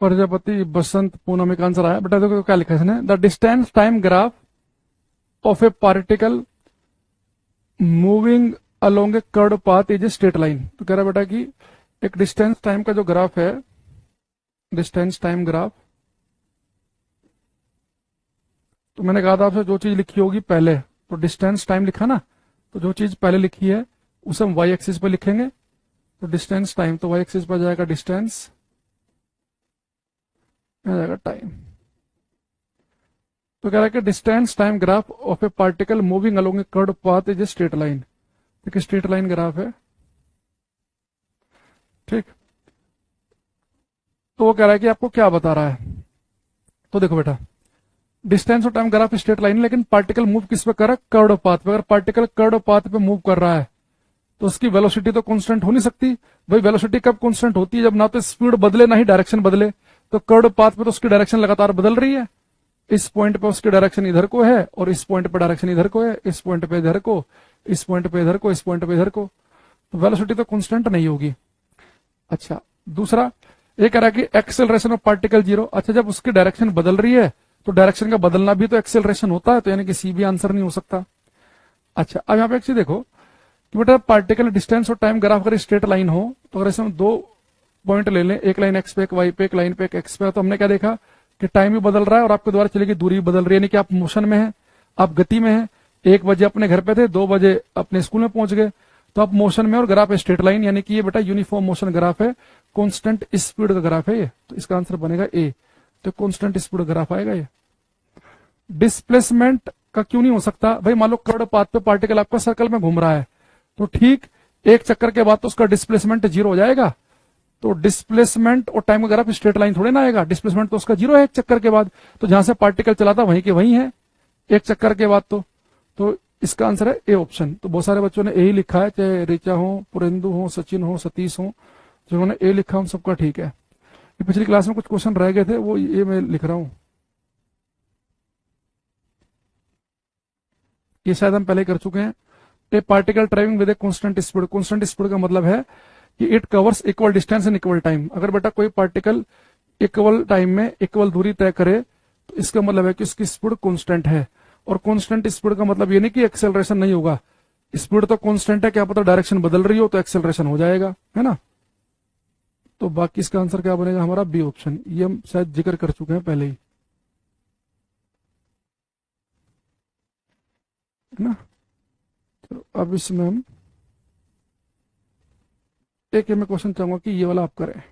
प्रजापति, बसंत, पूनम का आंसर आया। बेटा देखो क्या लिखा है इसने, the distance time graph of A particle moving along A curve path is a straight line. तो कह रहा है बेटा कि एक डिस्टेंस टाइम का जो ग्राफ है, डिस्टेंस टाइम ग्राफ, तो मैंने कहा था आपसे जो चीज लिखी होगी पहले, तो डिस्टेंस टाइम लिखा ना, तो जो चीज पहले लिखी है उसे हम वाई एक्सिस पर लिखेंगे। तो डिस्टेंस टाइम, तो वाई एक्सिस पर जाएगा डिस्टेंस, आ जाएगा टाइम। तो कह रहा है कि distance time graph of A particle moving along A curve path is a straight line. देखिए स्ट्रेट लाइन ग्राफ है, ठीक। तो वो कह रहा है कि आपको क्या बता रहा है। तो देखो बेटा, डिस्टेंस और टाइम ग्राफ स्ट्रेट लाइन, लेकिन पार्टिकल मूव किस पे कर रहा है? कर्व पाथ पे। अगर पार्टिकल कर्व पाथ पे मूव कर रहा है तो उसकी वेलोसिटी तो कांस्टेंट हो नहीं सकती। भाई वेलोसिटी कब कांस्टेंट होती है? जब ना तो स्पीड बदले ना ही डायरेक्शन बदले। तो कर्व पाथ पे तो उसकी डायरेक्शन लगातार बदल रही है। इस पॉइंट पे उसकी डायरेक्शन इधर को है और इस पॉइंट पे डायरेक्शन इधर को है, इस पॉइंट पे इधर को, इस पॉइंट पे इधर को, इस पॉइंट पे इधर को। तो वेलोसिटी तो कांस्टेंट नहीं होगी। अच्छा, दूसरा ये कह रहा है कि एक्सेलरेशन ऑफ पार्टिकल 0। अच्छा, जब उसकी डायरेक्शन बदल रही है तो डायरेक्शन का बदलना भी तो एक्सेलरेशन होता है, तो यानी कि सी भी आंसर नहीं हो सकता। अच्छा, अब यहाँ पे एक चीज देखो कि बेटा पार्टिकल डिस्टेंस और टाइम ग्राफ अगर स्ट्रेट लाइन हो, तो अगर इसमें 2 पॉइंट ले लें, एक लाइन एक्स पे, एक वाई पे, एक लाइन पे, एक एक्स पे, तो हमने क्या देखा कि टाइम भी बदल रहा है और आपके द्वारा चलेगी दूरी भी बदल रही है, यानी कि आप मोशन में हैं, आप गति में हैं। 1 बजे अपने घर पे थे, 2 बजे अपने स्कूल में पहुंच गए, तो आप मोशन में और ग्राफ स्ट्रेट लाइन, यानी कि ये बेटा यूनिफॉर्म मोशन ग्राफ है। कांस्टेंट स्पीड का ग्राफ है ये, तो इसका आंसर बनेगा ए। तो कांस्टेंट स्पीड ग्राफ आएगा ये। डिस्प्लेसमेंट का क्यों नहीं हो सकता भाई? मान लो कर्ड पाथ पे पार्टिकल आपका सर्कल में घूम रहा है, तो ठीक एक चक्कर के बाद तो उसका डिस्प्लेसमेंट जीरो हो जाएगा। तो डिस्प्लेसमेंट और टाइम का ग्राफ स्ट्रेट लाइन थोड़े ना आएगा, डिस्प्लेसमेंट तो उसका जीरो है एक चक्कर के बाद। तो जहां से पार्टिकल चला था वहीं के वहीं है एक चक्कर के बाद। तो इसका आंसर है ए ऑप्शन। तो बहुत सारे बच्चों ने ए ही लिखा है, चाहे ऋचा हो, पुरेंदु हो, सचिन हो, सतीश हो, जिन्होंने ए लिखा उन सबका ठीक है। पिछली क्लास में कुछ क्वेश्चन रह गए थे, वो ये मैं लिख रहा हूं। ये शायद हम पहले कर चुके हैं। ए particle travelling with a constant speed. Constant speed का मतलब है कि it covers equal distance in equal time. अगर बेटा कोई पार्टिकल इक्वल टाइम में इक्वल दूरी तय करे तो इसका मतलब है कि उसकी स्पीड कांस्टेंट है। और कांस्टेंट स्पीड का मतलब ये नहीं कि एक्सेलरेशन नहीं होगा, स्पीड तो कांस्टेंट है, क्या पता डायरेक्शन बदल रही हो तो एक्सेलरेशन हो जाएगा, है ना। तो बाकी इसका आंसर क्या बनेगा हमारा? B option. ये हम शायद जिक्र कर चुके हैं पहले ही, है ना। तो अब इसमें हम एक मैं क्वेश्चन चाहूंगा कि ये वाला आप करें।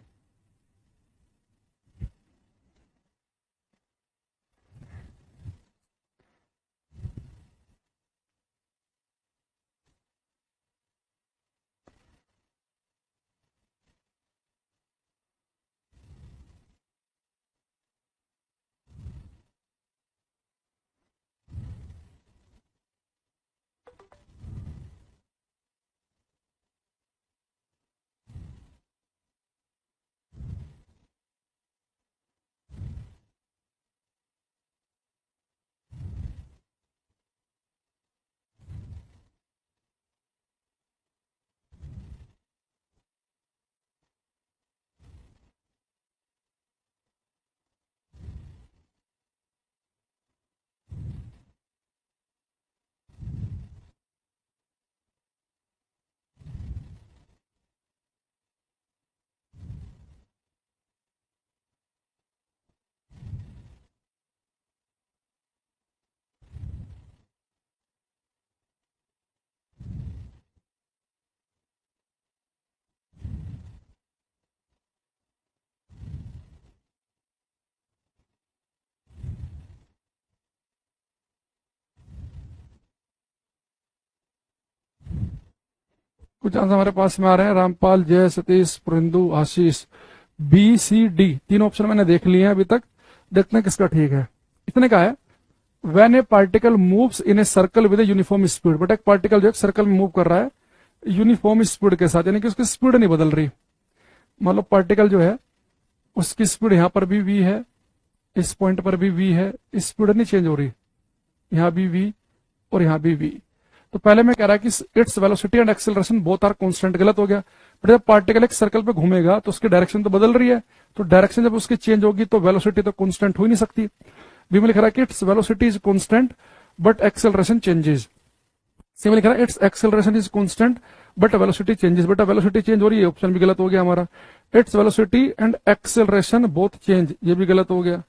कुछ आंसर हमारे पास में आ रहे हैं। रामपाल, जय, सतीश, पुरिंदु, आशीष। बी, सी, डी तीन ऑप्शन मैंने देख लिए हैं अभी तक। देखते हैं किसका ठीक है। इसने कहा है when A particle moves in a circle with a uniform speed. But एक पार्टिकल जो है सर्कल में मूव कर रहा है यूनिफॉर्म स्पीड के साथ, यानी कि उसकी स्पीड नहीं बदल रही। मान लो पार्टिकल जो है उसकी स्पीड यहां पर भी v है, इस पॉइंट पर भी v है, स्पीड नहीं चेंज हो रही, यहां भी v और यहां भी v। तो पहले मैं कह रहा कि its velocity and acceleration both are constant, गलत हो गया। पर जब पार्टिकल एक सर्कल पे घूमेगा तो उसकी डायरेक्शन तो बदल रही है, तो डायरेक्शन जब उसकी चेंज होगी तो वेलोसिटी तो कांस्टेंट हो ही नहीं सकती। बी में लिख रहा है कि its velocity is constant but acceleration changes. C में लिख रहा है its acceleration is constant but velocity changes. बेटा वेलोसिटी चेंज हो रही है, ऑप्शन भी गलत हो गया हमारा। Its velocity and acceleration both change, ये भी गलत हो गया।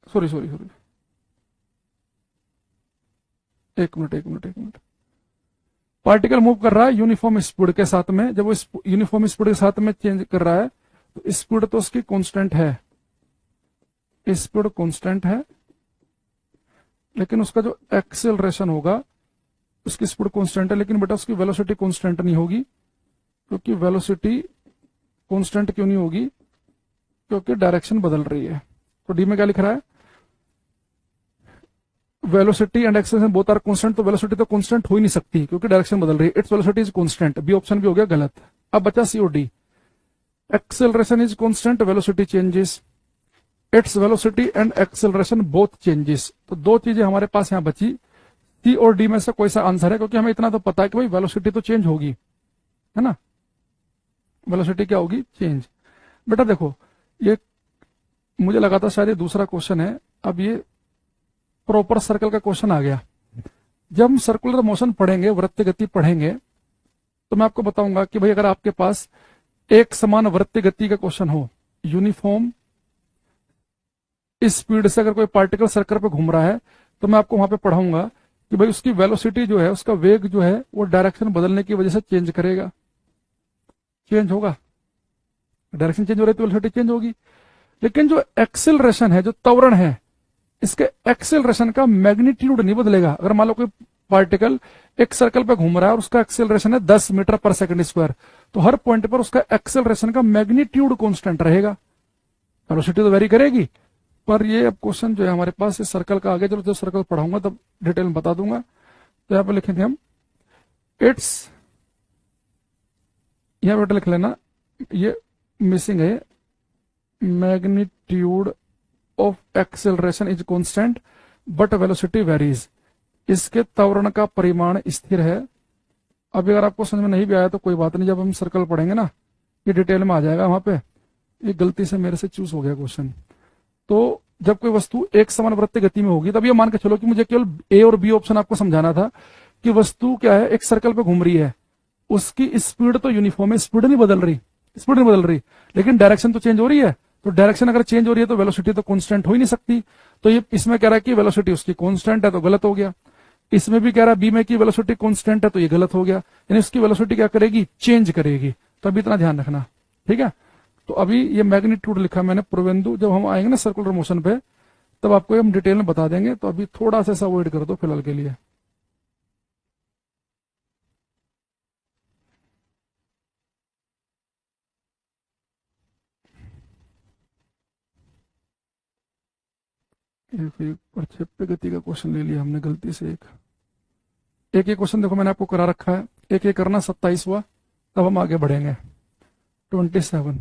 सॉरी सॉरी सॉरी, एक मिनट। पार्टिकल मूव कर रहा है यूनिफॉर्म स्पीड के साथ में, जब वो यूनिफॉर्म स्पीड के साथ में चेंज कर रहा है तो स्पीड तो उसकी कांस्टेंट है, स्पीड कांस्टेंट है, लेकिन उसका जो एक्सेलरेशन होगा उसकी स्पीड कांस्टेंट है, लेकिन बेटा उसकी वेलोसिटी कांस्टेंट नहीं होगी। क्योंकि वेलोसिटी कांस्टेंट क्यों नहीं होगी? क्योंकि डायरेक्शन बदल रही है। तो डी में क्या लिख रहा है? Velocity and acceleration both are constant. तो वेलोसिटी तो कांस्टेंट हो ही नहीं सकती क्योंकि डायरेक्शन बदल रही है। Its velocity is constant, B option भी हो गया गलत। अब बचा सी और D. Acceleration is constant, velocity changes. Its velocity and acceleration both changes. तो दो चीजें हमारे पास यहां बची, सी और डी में से कोई सा आंसर है, क्योंकि हमें इतना तो पता है कि भाई वेलोसिटी तो चेंज होगी, है ना। वेलोसिटी क्या होगी? चेंज। बेटा देखो, ये मुझे लगा था शायद ये दूसरा क्वेश्चन है, अब ये प्रॉपर सर्कल का क्वेश्चन आ गया। जब हम सर्कुलर मोशन पढ़ेंगे, वृत्त गति पढ़ेंगे, तो मैं आपको बताऊंगा कि भाई अगर आपके पास एक समान वृत्त गति का क्वेश्चन हो, यूनिफॉर्म स्पीड से अगर कोई पार्टिकल सर्कल पे घूम रहा है, तो मैं आपको वहां पे पढ़ाऊंगा कि भाई उसकी वेलोसिटी जो है, उसका वेग जो है वो डायरेक्शन बदलने की वजह से चेंज करेगा। चेंज होगा, डायरेक्शन चेंज हो रही है तो वेलोसिटी चेंज होगी। लेकिन जो एक्सेलरेशन है, जो त्वरण है, इसके एक्सेलरेशन का मैग्नीट्यूड नहीं बदलेगा। अगर मान लो कोई पार्टिकल एक सर्कल पे घूम रहा है और उसका एक्सेलरेशन है 10 मीटर पर सेकंड स्क्वायर, तो हर पॉइंट पर उसका एक्सेलरेशन का मैग्नीट्यूड कांस्टेंट रहेगा, वेलोसिटी तो वेरी करेगी। पर ये अब क्वेश्चन जो है हमारे पास इस सर्कल का, आगे चलो जब सर्कल पढ़ाऊंगा तब डिटेल में बता दूंगा। तो यहाँ पे लिखेंगे हम इट्स, यहाँ पे लिख लेना, ये मिसिंग है, magnitude of acceleration is constant but velocity varies. इसके त्वरण का परिमाण स्थिर है। अभी अगर आपको समझ में नहीं भी आया तो कोई बात नहीं, जब हम सर्कल पढ़ेंगे ना ये डिटेल में आ जाएगा। वहां पे ये गलती से मेरे से चूज हो गया क्वेश्चन। तो जब कोई वस्तु एक समानुपाती गति में होगी, तब ये मान के चलो कि मुझे केवल ए और बी ऑप्शन आपको समझाना था कि वस्तु क्या है, एक सर्कल पे घूम रही है, उसकी स्पीड तो यूनिफॉर्म है, स्पीड नहीं बदल रही, स्पीड नहीं बदल रही, लेकिन डायरेक्शन तो चेंज हो रही है। तो डायरेक्शन अगर चेंज हो रही है तो वेलोसिटी तो कांस्टेंट हो ही नहीं सकती। तो ये इसमें कह रहा है कि वेलोसिटी उसकी कांस्टेंट है, तो गलत हो गया। इसमें भी कह रहा है बी में की वेलोसिटी कांस्टेंट है, तो ये गलत हो गया। यानी उसकी वेलोसिटी क्या करेगी, चेंज करेगी। तो अभी इतना ध्यान रखना, ठीक है। तो अभी ये मैग्नीट्यूड लिखा मैंने प्रवेंदु, जब हम आएंगे ना सर्कुलर मोशन पे तब आपको हम डिटेल में बता देंगे। तो अभी थोड़ा सा अवॉइड कर दो फिलहाल के लिए। एक प्रक्षेप्य गति का क्वेश्चन ले लिया हमने गलती से। एक क्वेश्चन देखो मैंने आपको करा रखा है, एक करना 27वां, तब हम आगे बढ़ेंगे। 27,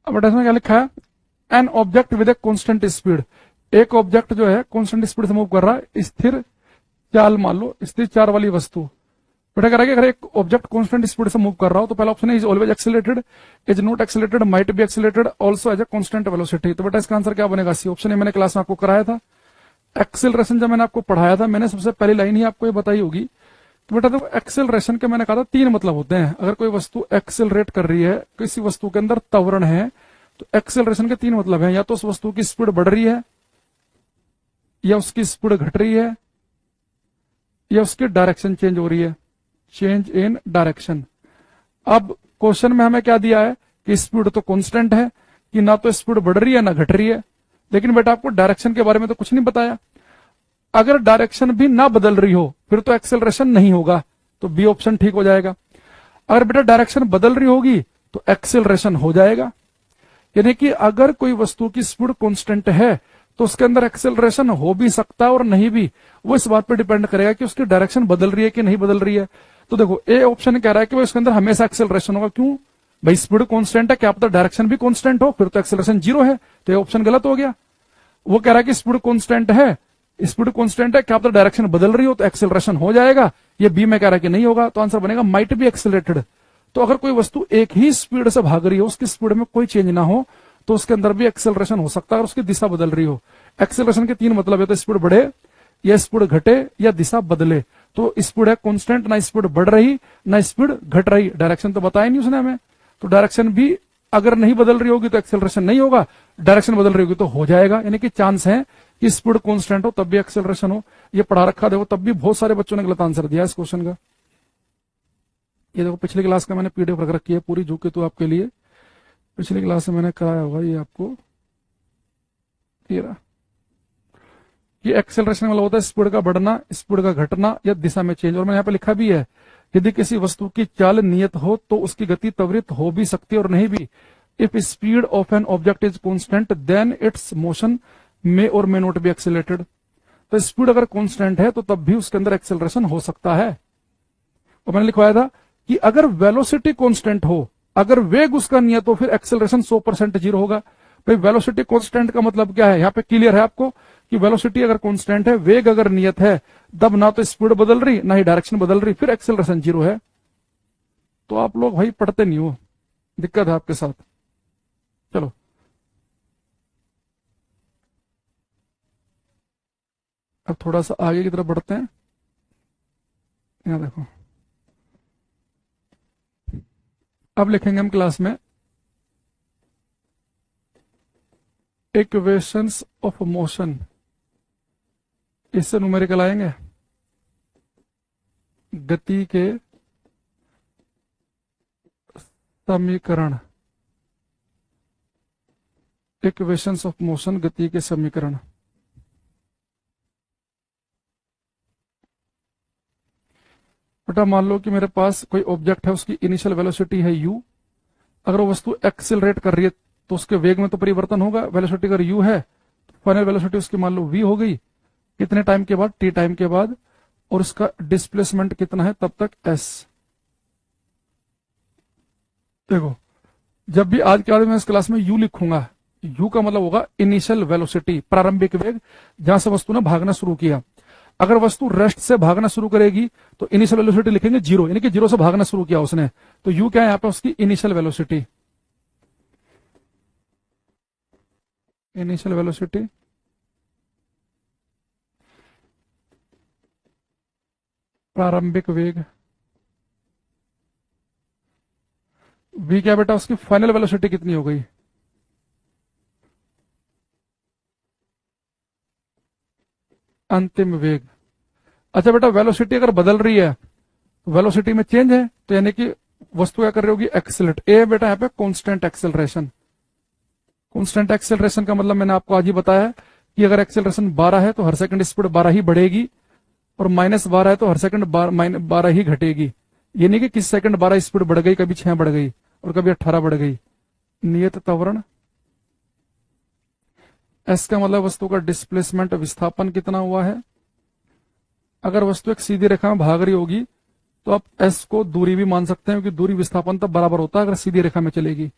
अब बेटा इसमें क्या लिखा है, an object with a constant speed. एक ऑब्जेक्ट जो है कांस्टेंट स्पीड से मूव कर रहा है, स्थिर चाल, मान लो स्थिर चाल वाली वस्तु। बेटा कह रहा है कि अगर एक ऑब्जेक्ट कांस्टेंट स्पीड से मूव कर रहा हो तो पहला ऑप्शन है is always accelerated, is not accelerated, might be accelerated, also as a constant velocity. तो बेटा इसका आंसर क्या बनेगा, सी ऑप्शन। है मैंने क्लास में आपको कराया था एक्सेलरेशन, जब मैंने आपको पढ़ाया था मैंने सबसे पहली लाइन ही आपको ये बताई होगी। तो बेटा देखो एक्सेलरेशन के मैंने कहा था 3 मतलब होते हैं। अगर कोई वस्तु एक्सेलरेट कर रही है, किसी वस्तु के अंदर त्वरण है, तो एक्सेलरेशन के 3 मतलब है, या तो उस वस्तु की स्पीड बढ़ रही है, या उसकी स्पीड घट रही है, या उसकी डायरेक्शन चेंज हो रही है, चेंज इन डायरेक्शन। अब क्वेश्चन में हमें क्या दिया है कि स्पीड तो कांस्टेंट है, कि ना तो स्पीड बढ़ रही है ना घट रही है, लेकिन बेटा आपको डायरेक्शन के बारे में तो कुछ नहीं बताया। अगर डायरेक्शन भी ना बदल रही हो फिर तो एक्सेलरेशन नहीं होगा, तो बी ऑप्शन ठीक हो जाएगा। अगर बेटा डायरेक्शन बदल रही होगी तो एक्सेलरेशन हो जाएगा। यानी कि अगर कोई वस्तु की स्पीड कांस्टेंट है तो उसके अंदर एक्सेलरेशन हो भी सकता है और नहीं भी, वो इस बात पर डिपेंड करेगा कि उसकी डायरेक्शन बदल रही है कि नहीं बदल रही है। तो देखो ए ऑप्शन कह रहा है कि वो इसके अंदर हमेशा एक्सेलरेशन होगा। क्यों भाई, स्पीड कांस्टेंट है, क्या पता डायरेक्शन भी कांस्टेंट हो, फिर तो एक्सेलरेशन 0 है, तो ये ऑप्शन गलत हो गया। वो कह रहा है कि स्पीड कांस्टेंट है, स्पीड कांस्टेंट है, क्या पता डायरेक्शन बदल रही हो तो एक्सेलरेशन हो जाएगा। ये बी में कह रहा है कि नहीं होगा, तो आंसर बनेगा माइट बी एक्सेलरेटेड। तो अगर कोई वस्तु एक ही स्पीड से भाग रही हो, उसकी स्पीड में कोई चेंज ना हो, तो उसके अंदर भी एक्सेलरेशन हो सकता है और उसकी दिशा बदल रही हो। एक्सेलरेशन के 3 मतलब है, तो स्पीड बढ़े या स्पीड घटे या दिशा बदले। तो स्पीड है कांस्टेंट, ना स्पीड बढ़ रही ना स्पीड घट रही, डायरेक्शन तो बताया नहीं उसने हमें। तो डायरेक्शन भी अगर नहीं बदल रही होगी तो एक्सेलरेशन नहीं होगा, डायरेक्शन बदल रही होगी तो हो जाएगा। यानी कि चांस है कि स्पीड कांस्टेंट हो तब भी एक्सेलरेशन हो। ये पढ़ा रखा देखो, तब भी बहुत सारे बच्चों ने गलत आंसर दिया इस क्वेश्चन का। ये देखो पिछली क्लास का मैंने पीडीएफ रख रखी है पूरी झुके तो आपके लिए, पिछली क्लास में मैंने कराया होगा ये आपको। ये रहा, ये एक्सेलरेशन वाला होता है स्पीड का बढ़ना, स्पीड का घटना या दिशा में चेंज। और मैंने यहाँ पे लिखा भी है, यदि किसी वस्तु की चाल नियत हो तो उसकी गति त्वरित हो भी सकती है और नहीं भी। If speed of an object is constant then its motion may और मे नॉट बी एक्सेलरेटेड। तो स्पीड अगर कांस्टेंट है तो तब भी उसके अंदर एक्सेलरेशन हो सकता है। और मैंने लिखवाया था कि अगर वेलोसिटी कांस्टेंट हो, अगर वेग उसका नियत हो, फिर एक्सेलरेशन 100% जीरो होगा। भाई वेलोसिटी कांस्टेंट का मतलब क्या है, यहाँ पे क्लियर है आपको कि वेलोसिटी अगर कांस्टेंट है, वेग अगर नियत है, तब ना तो स्पीड बदल रही ना ही डायरेक्शन बदल रही, फिर एक्सेलरेशन जीरो है। तो आप लोग भाई पढ़ते नहीं हो, दिक्कत है आपके साथ। चलो अब थोड़ा सा आगे की तरफ बढ़ते हैं। यहाँ देखो, अब लिखेंगे हम क्लास में इक्वेशंस ऑफ मोशन, इससे न्यूमेरिकल आएंगे, गति के समीकरण, इक्वेशंस ऑफ मोशन, गति के समीकरण। बेटा मान लो कि मेरे पास कोई ऑब्जेक्ट है, उसकी इनिशियल वेलोसिटी है u, अगर वो वस्तु एक्सेलरेट कर रही है तो उसके वेग में तो परिवर्तन होगा। वेलोसिटी अगर u है तो फाइनल वेलोसिटी उसकी मान लो v हो गई, कितने टाइम के बाद, t टाइम के बाद, और उसका डिस्प्लेसमेंट कितना है तब तक s। देखो जब भी आज के बाद मैं इस क्लास में u लिखूंगा, u का मतलब होगा इनिशियल वेलोसिटी, प्रारंभिक वेग, जहां से वस्तु ने भागना शुरू किया। अगर वस्तु रेस्ट से भागना शुरू करेगी तो इनिशियल वेलोसिटी लिखेंगे जीरो, यानी कि जीरो से भागना शुरू किया उसने, तो u क्या है यहाँ पे, उसकी इनिशियल वेलोसिटी। इनिशियल वेलोसिटी प्रारंभिक वेग, v क्या बेटा, उसकी फाइनल वेलोसिटी कितनी हो गई, अंतिम वेग। अच्छा बेटा वेलोसिटी अगर बदल रही है, वेलोसिटी में चेंज है, तो यानी कि वस्तु क्या कर रही होगी, एक्सेलरेट। ए बेटा यहाँ पे कांस्टेंट एक्सेलरेशन। कांस्टेंट एक्सेलरेशन का मतलब मैंने आपको आज ही बताया है कि अगर एक्सेलरेशन 12 है तो हर सेकंड स्पीड 12 ही बढ़ेगी, और -12 है तो हर सेकंड 12 ही घटेगी। ये नहीं कि किस सेकंड 12 स्पीड बढ़ गई, कभी 6 बढ़ गई और कभी 18 बढ़ गई। नियत त्वरण, एस का मतलब वस्तु का डिस्प्लेसमेंट, विस्थापन कितना हुआ है। अगर वस्तु एक सीधी रेखा में भाग रही होगी तो आप एस को दूरी भी मान सकते हैं, क्योंकि दूरी विस्थापन तब बराबर होता है अगर सीधी रेखा में चलेगी।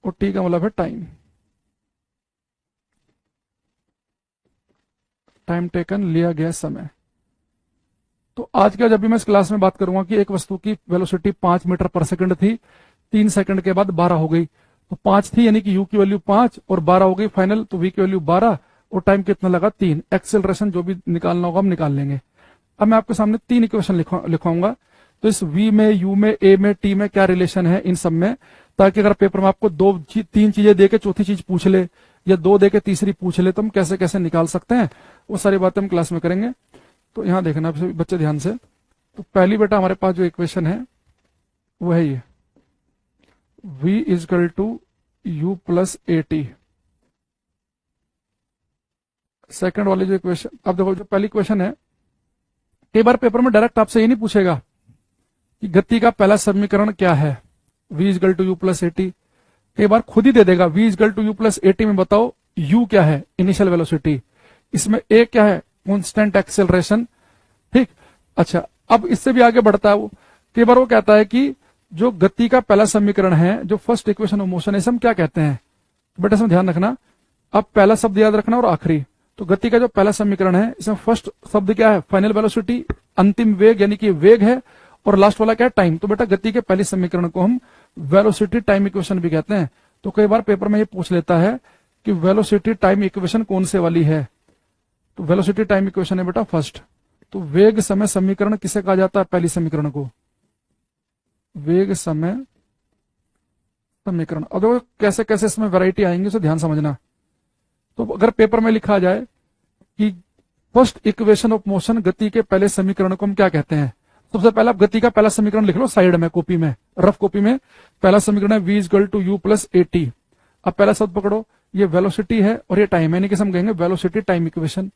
और टी का मतलब है टाइम, टाइम टेकन, लिया गया समय। तो आज का जब भी मैं इस क्लास में बात करूंगा कि एक वस्तु की वेलोसिटी 5 मीटर पर सेकंड थी, 3 सेकंड के बाद 12 हो गई, तो 5 थी यानी कि u की वैल्यू 5 और 12 हो गई फाइनल, तो v की वैल्यू 12 और टाइम कितना लगा 3। एक्सेलरेशन जो भी निकालना होगा हम निकाल लेंगे। अब मैं आपके सामने 3 इक्वेशन लिखवाऊंगा, तो इस v में, u में, a में, t में क्या रिलेशन है इन सब में, ताकि अगर पेपर में आपको 3 चीजें देके चौथी चीज पूछ ले या 2 देके तीसरी पूछ ले तो हम कैसे कैसे निकाल सकते हैं, वो सारी बातें हम क्लास में करेंगे। तो यहां देखना बच्चे ध्यान से। तो पहली बेटा हमारे पास जो इक्वेशन है वो है ये, v equal to u plus a t. Second वाली जो इक्वेशन, अब देखो जो पहली इक्वेशन है, कई बार पेपर में डायरेक्ट आपसे ये नहीं पूछेगा कि गति का पहला समीकरण क्या है, v equal to u plus a t. कई बार खुद ही दे देगा v equal to u plus a t में बताओ u क्या है, इनिशियल वेलोसिटी, इसमें a क्या है, कांस्टेंट एक्सेलरेशन। ठीक, अच्छा अब इससे भी आगे बढ़ता है वो, कई बार वो कहता है कि जो गति का पहला समीकरण है, जो फर्स्ट इक्वेशन ऑफ मोशन है, इसे हम क्या कहते हैं। बेटा इसमें ध्यान रखना, अब पहला शब्द याद रखना और आखिरी। तो गति का जो पहला समीकरण है, इसमें फर्स्ट शब्द क्या है, फाइनल वेलोसिटी, अंतिम वेग यानी कि वेग है, और लास्ट वाला क्या है, टाइम। तो बेटा गति के पहले समीकरण को हम वेलोसिटी टाइम इक्वेशन भी कहते हैं। तो कई बार पेपर में ये पूछ लेता है कि वेलोसिटी टाइम इक्वेशन कौन से वाली है, तो वेलोसिटी टाइम इक्वेशन है बेटा फर्स्ट। तो वेग समय समीकरण किसे कहा जाता है, पहली समीकरण को वेग समय समीकरण। और देखो कैसे कैसे इसमें वैरायटी आएंगी, उसे ध्यान समझना। तो अगर पेपर में लिखा जाए कि फर्स्ट इक्वेशन ऑफ मोशन, गति के पहले समीकरण को हम क्या कहते हैं। सबसे पहले आप गति का पहला समीकरण लिख लो साइड में, कॉपी में, रफ कॉपी में। पहला समीकरण है v equal to u plus a t. अब पहला शब्द पकड़ो, ये वेलोसिटी है और ये टाइम है, यानी कि हम कहेंगे वेलोसिटी टाइम इक्वेशन।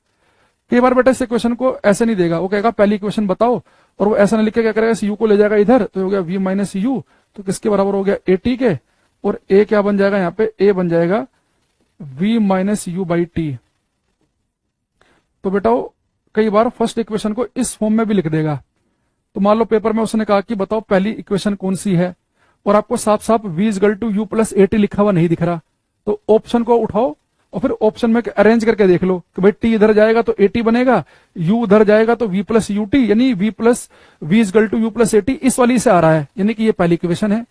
कई बार बेटा इस इक्वेशन को ऐसे नहीं देगा, वो कहेगा पहली इक्वेशन बताओ, और वो ऐसा नहीं लिख के क्या करेगा, यू को ले जाएगा इधर, तो हो गया v माइनस यू, तो किसके बराबर हो गया ए टी के, और ए क्या बन जाएगा यहाँ पे, ए बन जाएगा v minus u by T. तो बेटा वो कई बार फर्स्ट इक्वेशन को इस फॉर्म में भी लिख देगा। तो मान लो पेपर में उसने कहा कि बताओ पहली इक्वेशन कौन सी है, और आपको साफ साफ v equal to u plus a t लिखा हुआ नहीं दिख रहा, तो ऑप्शन को उठाओ और फिर ऑप्शन में अरेंज करके देख लो कि भाई टी इधर जाएगा तो ए टी बनेगा, यू उधर जाएगा तो v प्लस यू टी, यानी v plus v equal to u plus a t इस वाली से आ रहा है, यानी कि ये पहली इक्वेशन है।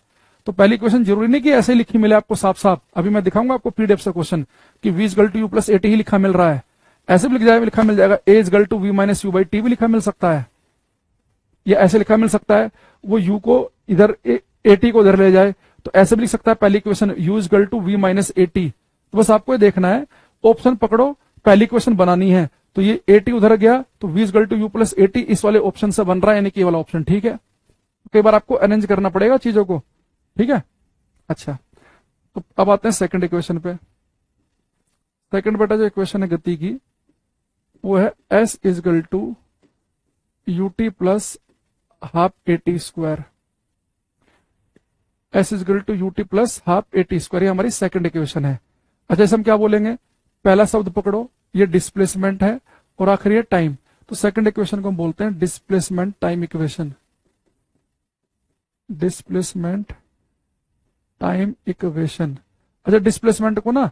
तो पहली इक्वेशन जरूरी नहीं कि ऐसे ही लिखी मिले आपको साफ साफ, अभी मैं दिखाऊंगा आपको पीडीएफ से क्वेश्चन कि v equal to u plus a t ही लिखा मिल रहा है, ऐसे भी लिखा मिल जाएगा a equal to v minus u by t भी लिखा मिल सकता है, या ऐसे लिखा मिल सकता है वो u को इधर ए टी को इधर ले जाए, तो ऐसे भी लिख सकता है पहली equation u equal to v minus a t. तो बस आपको ये देखना है, ऑप्शन पकड़ो, पहली इक्वेशन बनानी है, तो ये ए टी उधर गया तो v equal to u plus a t इस वाले ऑप्शन से बन रहा है, यानी कि ये वाला ऑप्शन ठीक है। कई बार आपको अरेंज करना पड़ेगा चीजों को, ठीक है। अच्छा, तो अब आते हैं सेकंड इक्वेशन पे। सेकंड बेटा जो इक्वेशन है गति की, वो है s equal to u t plus half a t square. s equal to u t plus half a t square, ये हमारी सेकंड इक्वेशन है। अच्छा, इसे हम क्या बोलेंगे, पहला शब्द पकड़ो, ये डिस्प्लेसमेंट है और आखिर ये टाइम, तो सेकंड इक्वेशन को हम बोलते हैं displacement time equation. Displacement time equation. अच्छा, डिस्प्लेसमेंट को ना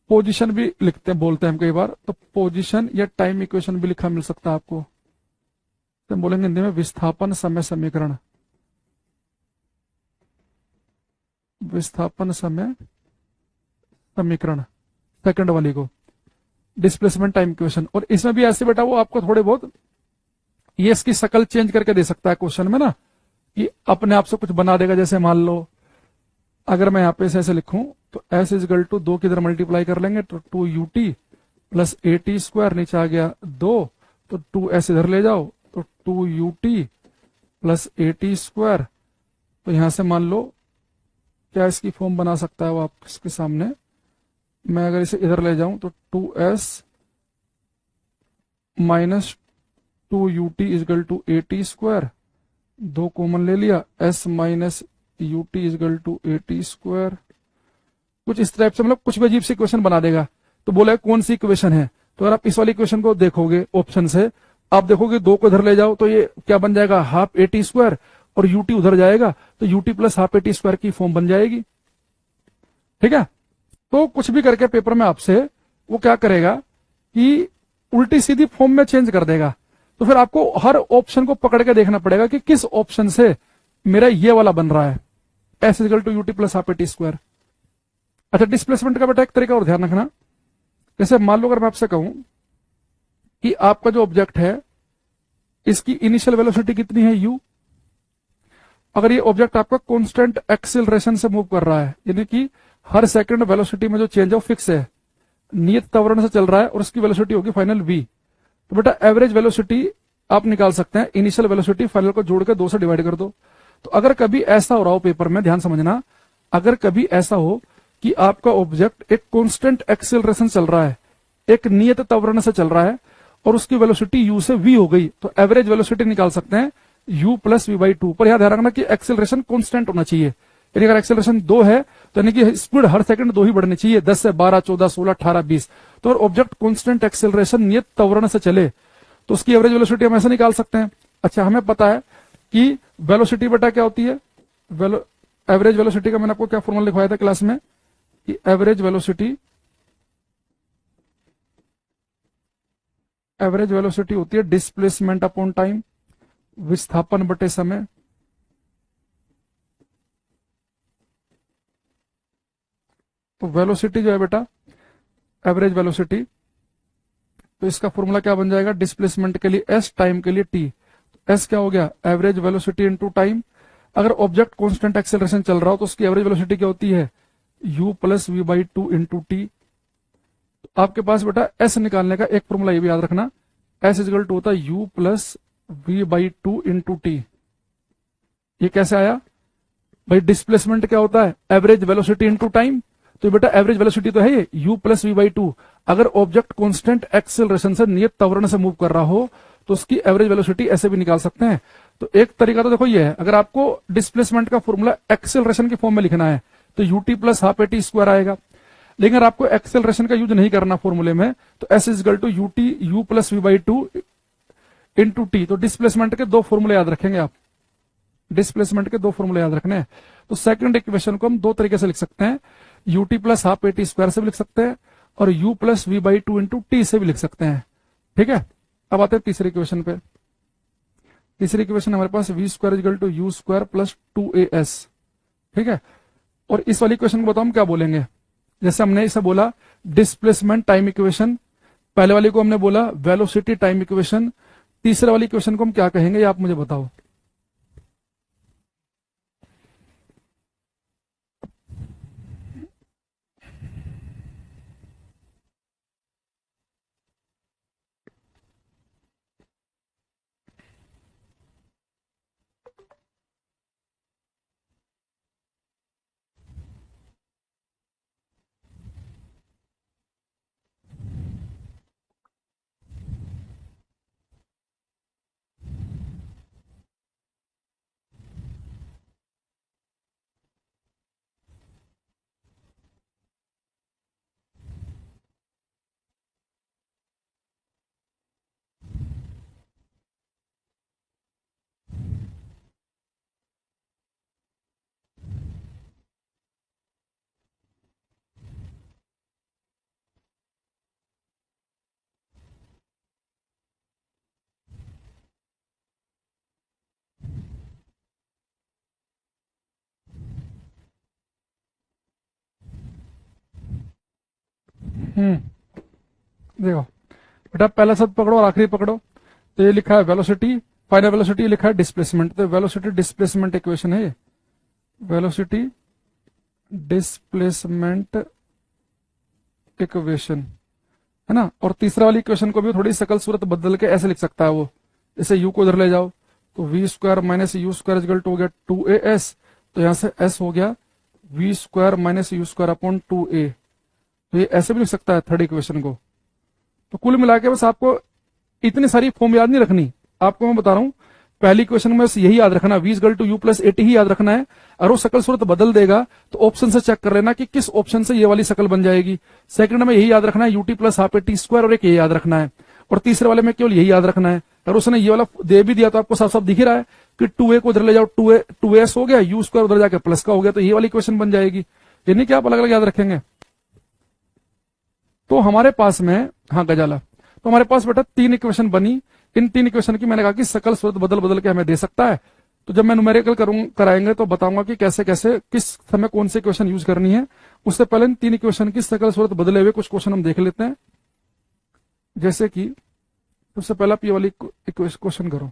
पोजीशन भी लिखते हैं, बोलते हैं हम कई बार, तो पोजीशन या टाइम इक्वेशन भी लिखा मिल सकता है आपको, तो हम बोलेंगे हिंदी में विस्थापन समय समीकरण। विस्थापन समय समीकरण, सेकंड वाली को डिस्प्लेसमेंट टाइम इक्वेशन। और इसमें भी ऐसे बेटा वो आपको थोड़े बहुत ये इसकी शक्ल चेंज करके दे सकता है क्वेश्चन में ना, कि अपने आप से कुछ बना देगा। जैसे मान लो अगर मैं यहाँ पे ऐसे लिखूं तो s इक्वल टू 2 की इधर मल्टीप्लाई कर लेंगे तो 2 u t plus a t square, नीचे आ गया 2, तो 2s इधर ले जाओ तो 2 u t plus a t square. तो यहां से मान लो क्या इसकी फॉर्म बना सकता है वो आपके सामने, मैं अगर इसे इधर ले जाऊं तो 2s minus 2 u t equal to a t square, 2 common ले लिया, s minus u t equal to a t square. कुछ इस टाइप से, मतलब कुछ भी अजीब सी इक्वेशन बना देगा। तो बोला कौन सी इक्वेशन है, तो अगर आप इस वाली इक्वेशन को देखोगे ऑप्शन से, आप देखोगे 2 को इधर ले जाओ तो ये क्या बन जाएगा, हाफ ए टी स्क्वायर, और यूटी उधर जाएगा तो UT plus half a t square की फॉर्म बन जाएगी, ठीक है। तो कुछ भी करके पेपर में आपसे वो क्या करेगा कि उल्टी सीधी फॉर्म में चेंज कर देगा। तो फिर आपको हर ऑप्शन को पकड़ के देखना पड़ेगा कि किस ऑप्शन से मेरा ये वाला बन रहा है, s equal to u t plus half a t square. अच्छा, डिस्प्लेसमेंट का बेटा एक तरीका और ध्यान रखना, जैसे मान लो अगर मैं आपसे कहूं कि आपका जो ऑब्जेक्ट है इसकी इनिशियल वेलोसिटी कितनी है u, अगर ये ऑब्जेक्ट आपका कांस्टेंट एक्सीलरेशन से मूव कर रहा है, यानी कि हर सेकंड वेलोसिटी में जो चेंज है वो फिक्स है, नियत त्वरण से चल रहा है और उसकी वेलोसिटी होगी फाइनल v, तो बेटा एवरेज वेलोसिटी आप निकाल सकते हैं, इनिशियल वेलोसिटी फाइनल को जोड़ के 2 से डिवाइड कर दो। तो अगर कभी ऐसा हो रहा हो पेपर में, ध्यान समझना, अगर कभी ऐसा हो कि आपका ऑब्जेक्ट एक कांस्टेंट एक्सीलरेशन चल रहा है, एक नियत त्वरण से चल रहा है, और उसकी वेलोसिटी u से v हो गई, तो एवरेज वेलोसिटी निकाल सकते हैं u plus v by two. पर यहां ध्यान रखना कि एक्सेलरेशन कांस्टेंट होना चाहिए, यानी अगर एक्सेलरेशन 2 है तो यानी कि स्पीड हर सेकंड 2 ही बढ़नी चाहिए, 10 से 12, 14, 16, 18, 20। तो अगर ऑब्जेक्ट कांस्टेंट एक्सेलरेशन नियत त्वरण से चले तो उसकी एवरेज वेलोसिटी हम ऐसे निकाल सकते हैं। अच्छा, हमें पता है कि वेलोसिटी बेटा क्या होती है, एवरेज वेलोसिटी का मैंने आपको क्या फॉर्मूला लिखवाया था क्लास में, कि एवरेज वेलोसिटी होती है डिस्प्लेसमेंट अपॉन टाइम, विस्थापन बटे समय। तो वेलोसिटी जो है बेटा एवरेज वेलोसिटी, तो इसका फॉर्मूला क्या बन जाएगा, डिस्प्लेसमेंट के लिए s, टाइम के लिए t। तो s क्या हो गया, एवरेज वेलोसिटी इनटू टाइम। अगर ऑब्जेक्ट कांस्टेंट एक्सेलरेशन चल रहा हो तो उसकी एवरेज वेलोसिटी क्या होती है, u plus v by two into t. आपके पास बेटा एस निकालने का एक फॉर्मूला ये भी याद रखना, एस इजगल टू होता है u plus v by two into t. ये कैसे आया भाई? डिस्प्लेसमेंट क्या होता है? Average velocity into time. तो बेटा एवरेज वेलोसिटी तो है ये u plus v by two. अगर ऑब्जेक्ट कांस्टेंट एक्सेलरेशन से नियत त्वरण से मूव कर रहा हो तो उसकी एवरेज वेलोसिटी ऐसे भी निकाल सकते हैं। तो एक तरीका तो देखो ये है, अगर आपको डिस्प्लेसमेंट का फॉर्मूला एक्सेलरेशन के फॉर्म में लिखना है तो UT plus half a t square आएगा। लेकिन अगर आपको एक्सेलरेशन का यूज नहीं करना फॉर्मूले में तो s equal to u t u plus v by two into t. तो डिस्प्लेसमेंट के दो फॉर्मूले याद रखेंगे आप, डिस्प्लेसमेंट के दो फॉर्मूले याद रखने हैं। तो सेकंड इक्वेशन को हम दो तरीके से लिख सकते हैं, u t plus half a t square से भी लिख सकते हैं और u plus v by two into t से भी लिख सकते हैं। ठीक है, अब आते हैं तीसरे इक्वेशन पे। तीसरी इक्वेशन हमारे पास v square equal to u square plus two a s. ठीक है, और इस वाली इक्वेशन को बताओ हम क्या बोलेंगे। जैसे हमने इसे बोला डिस्प्लेसमेंट टाइम इक्वेशन, पहले वाली को हमने बोला वेलोसिटी टाइम इक्वेशन, तीसरे वाली इक्वेशन को हम क्या कहेंगे ये आप मुझे बताओ। देखो बेटा पहला शब्द पकड़ो और आखिरी पकड़ो। तो ये लिखा है वेलोसिटी, फाइनल वेलोसिटी लिखा है डिस्प्लेसमेंट। तो वेलोसिटी डिस्प्लेसमेंट इक्वेशन है ये, वेलोसिटी डिस्प्लेसमेंट इक्वेशन है ना। और तीसरा वाली इक्वेशन को भी थोड़ी शकल सूरत बदल के ऐसे लिख सकता है वो, जैसे u को इधर ले जाओ तो v square minus u square equal to हो गया टू ए एस, तो यहां से s हो गया v square minus u square upon two a. तो ये ऐसे भी लिख सकता है थर्ड इक्वेशन को। तो कुल मिला के बस आपको इतनी सारी फॉर्म याद नहीं रखनी, आपको मैं बता रहा हूं पहली क्वेश्चन में बस यही याद रखना, v equal to u plus a t ही याद रखना है। और वो शकल सूरत बदल देगा तो ऑप्शन से चेक कर लेना कि किस ऑप्शन से ये वाली शकल बन जाएगी। सेकंड में यही याद रखना है UT plus half a t square, और एक ये याद रखना है। और तीसरे वाले में केवल यही याद रखना है। और उसने ये वाला दे भी दिया तो आपको साफ साफ दिख ही रहा है कि टू ए को उधर ले जाओ, टू एस हो गया, यू स्क्वायर उधर जाकर प्लस का हो गया, तो ये वाली क्वेश्चन बन जाएगी। ये नहीं कि आप अलग अलग याद रखेंगे। तो हमारे पास में, हाँ गजाला, तो हमारे पास बेटा तीन इक्वेशन बनी। इन तीन इक्वेशन की मैंने कहा कि सकल सूरत बदल बदल के हमें दे सकता है। तो जब मैं न्यूमेरिकल कराएंगे तो बताऊंगा कि कैसे कैसे किस समय कौन सी इक्वेशन यूज करनी है। उससे पहले इन तीन इक्वेशन की सकल सूरत बदले हुए कुछ क्वेश्चन हम देख लेते हैं। जैसे कि सबसे पहला आप ये वाली क्वेश्चन करो।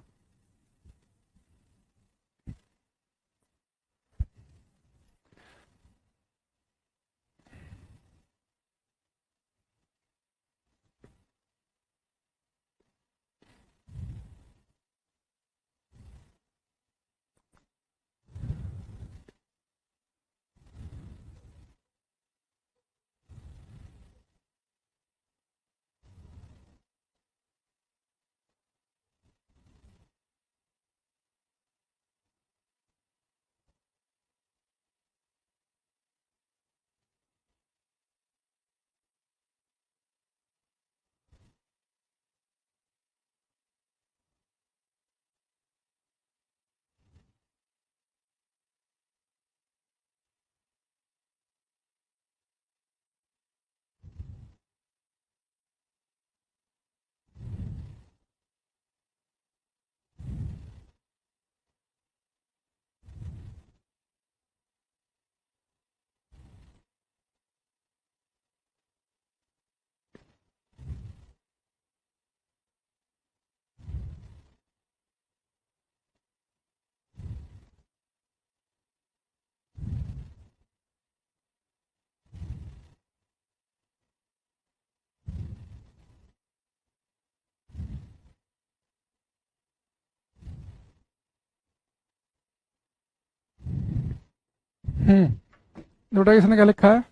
बेटा इसने क्या लिखा है,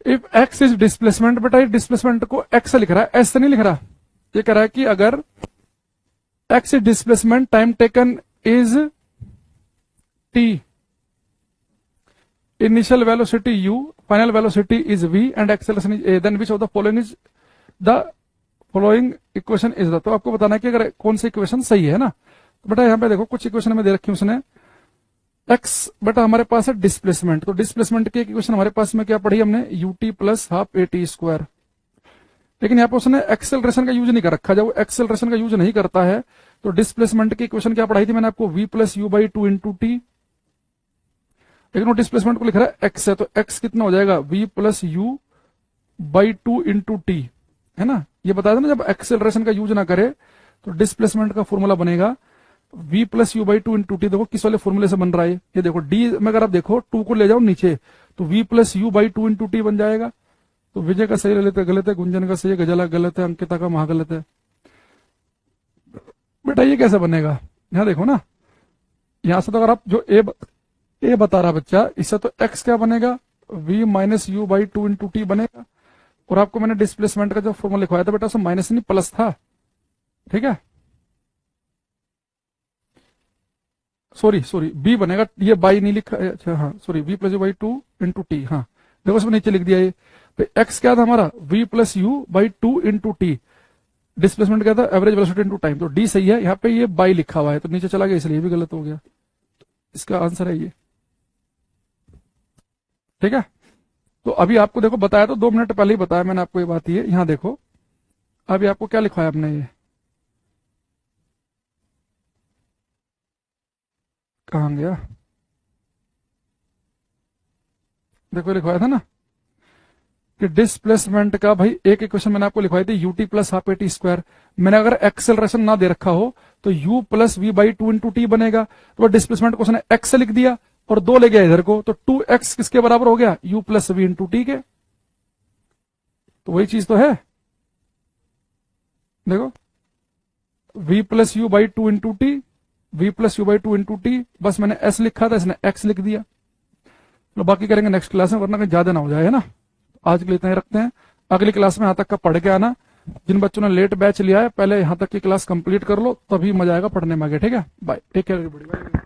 इफ एक्स इज डिस्प्लेसमेंट, बेटा ये डिस्प्लेसमेंट को एक्स से लिख रहा है, एस से नहीं लिख रहा। ये कह रहा है कि अगर x is displacement, time taken is t, initial velocity u, final velocity is v and acceleration is a, then which of the following is the following equation is the. तो आपको बताना है कि अगर कौन सी इक्वेशन सही है ना। तो बेटा यहाँ पे देखो कुछ इक्वेशन में दे रखी उसने, x बेटा हमारे पास है डिस्प्लेसमेंट, तो डिस्प्लेसमेंट की इक्वेशन हमारे पास में क्या पढ़ी हमने, ut plus half a t square. लेकिन यहाँ पे उसने एक्सेलरेशन का यूज नहीं कर रखा। जब वो एक्सेलरेशन का यूज नहीं करता है तो डिस्प्लेसमेंट की इक्वेशन क्या पढ़ाई थी मैंने आपको, v plus u by two into T. लेकिन वो डिस्प्लेसमेंट को लिख रहा है x है, तो x कितना हो जाएगा, v plus u by two into T, है ना। ये बताया था ना, जब एक्सेलरेशन का यूज ना करे तो डिस्प्लेसमेंट का फॉर्मूला बनेगा v plus u by two into T. देखो किस वाले फॉर्मूले से बन रहा है, ये देखो d में अगर आप देखो 2 को ले जाओ नीचे तो v plus u by two into T बन जाएगा। तो विजय का सही ले लेते, गलत है, गुंजन का सही है, गजला गलत है, अंकिता का महा गलत है। बेटा ये कैसे बनेगा, यहां देखो ना, यहां से तो अगर आप जो ए बता रहा बच्चा, इससे तो x क्या बनेगा, v minus u by two into t बनेगा। और आपको मैंने डिस्प्लेसमेंट का जो फॉर्मूला लिखवाया था बेटा उसमें माइनस नहीं प्लस था, ठीक है। सॉरी b बनेगा, ये बाई नहीं लिखा, अच्छा हाँ sorry, v plus u by two into T, हाँ देखो उसमें नीचे लिख दिया ये। तो x क्या था हमारा, v plus u by two into T, displacement क्या था, एवरेज वेलोसिटी इंटू टाइम। तो d सही है, यहाँ पे ये बाई लिखा हुआ है तो नीचे चला गया, इसलिए भी गलत हो गया। इसका आंसर है ये, ठीक है। तो अभी आपको देखो बताया तो 2 मिनट पहले ही बताया मैंने आपको ये बात, ये यहां देखो अभी आपको क्या लिखवाया आपने, ये कहां गया, देखो लिखवाया था ना कि डिस्प्लेसमेंट का भाई एक इक्वेशन मैंने आपको लिखवाई थी ut plus half a t square. मैंने अगर एक्सेलरेशन ना दे रखा हो तो u plus v by two into t बनेगा। तो डिस्प्लेसमेंट को उसने x से लिख दिया और 2 ले गया इधर को, तो 2x किसके बराबर हो गया, u plus v into t के। तो वही चीज तो है, देखो v plus u by two into t, v plus u by two into t, बस मैंने s लिखा था, इसने x लिख दिया। तो बाकी करेंगे नेक्स्ट क्लास में, वरना कहीं ज्यादा ना हो जाए, है ना। आज के लिए इतना ही रखते हैं, अगली क्लास में यहां तक का पढ़ के आना। जिन बच्चों ने लेट बैच लिया है पहले यहां तक की क्लास कंप्लीट कर लो, तभी मजा आएगा पढ़ने में आगे, ठीक है। Bye, take care everybody.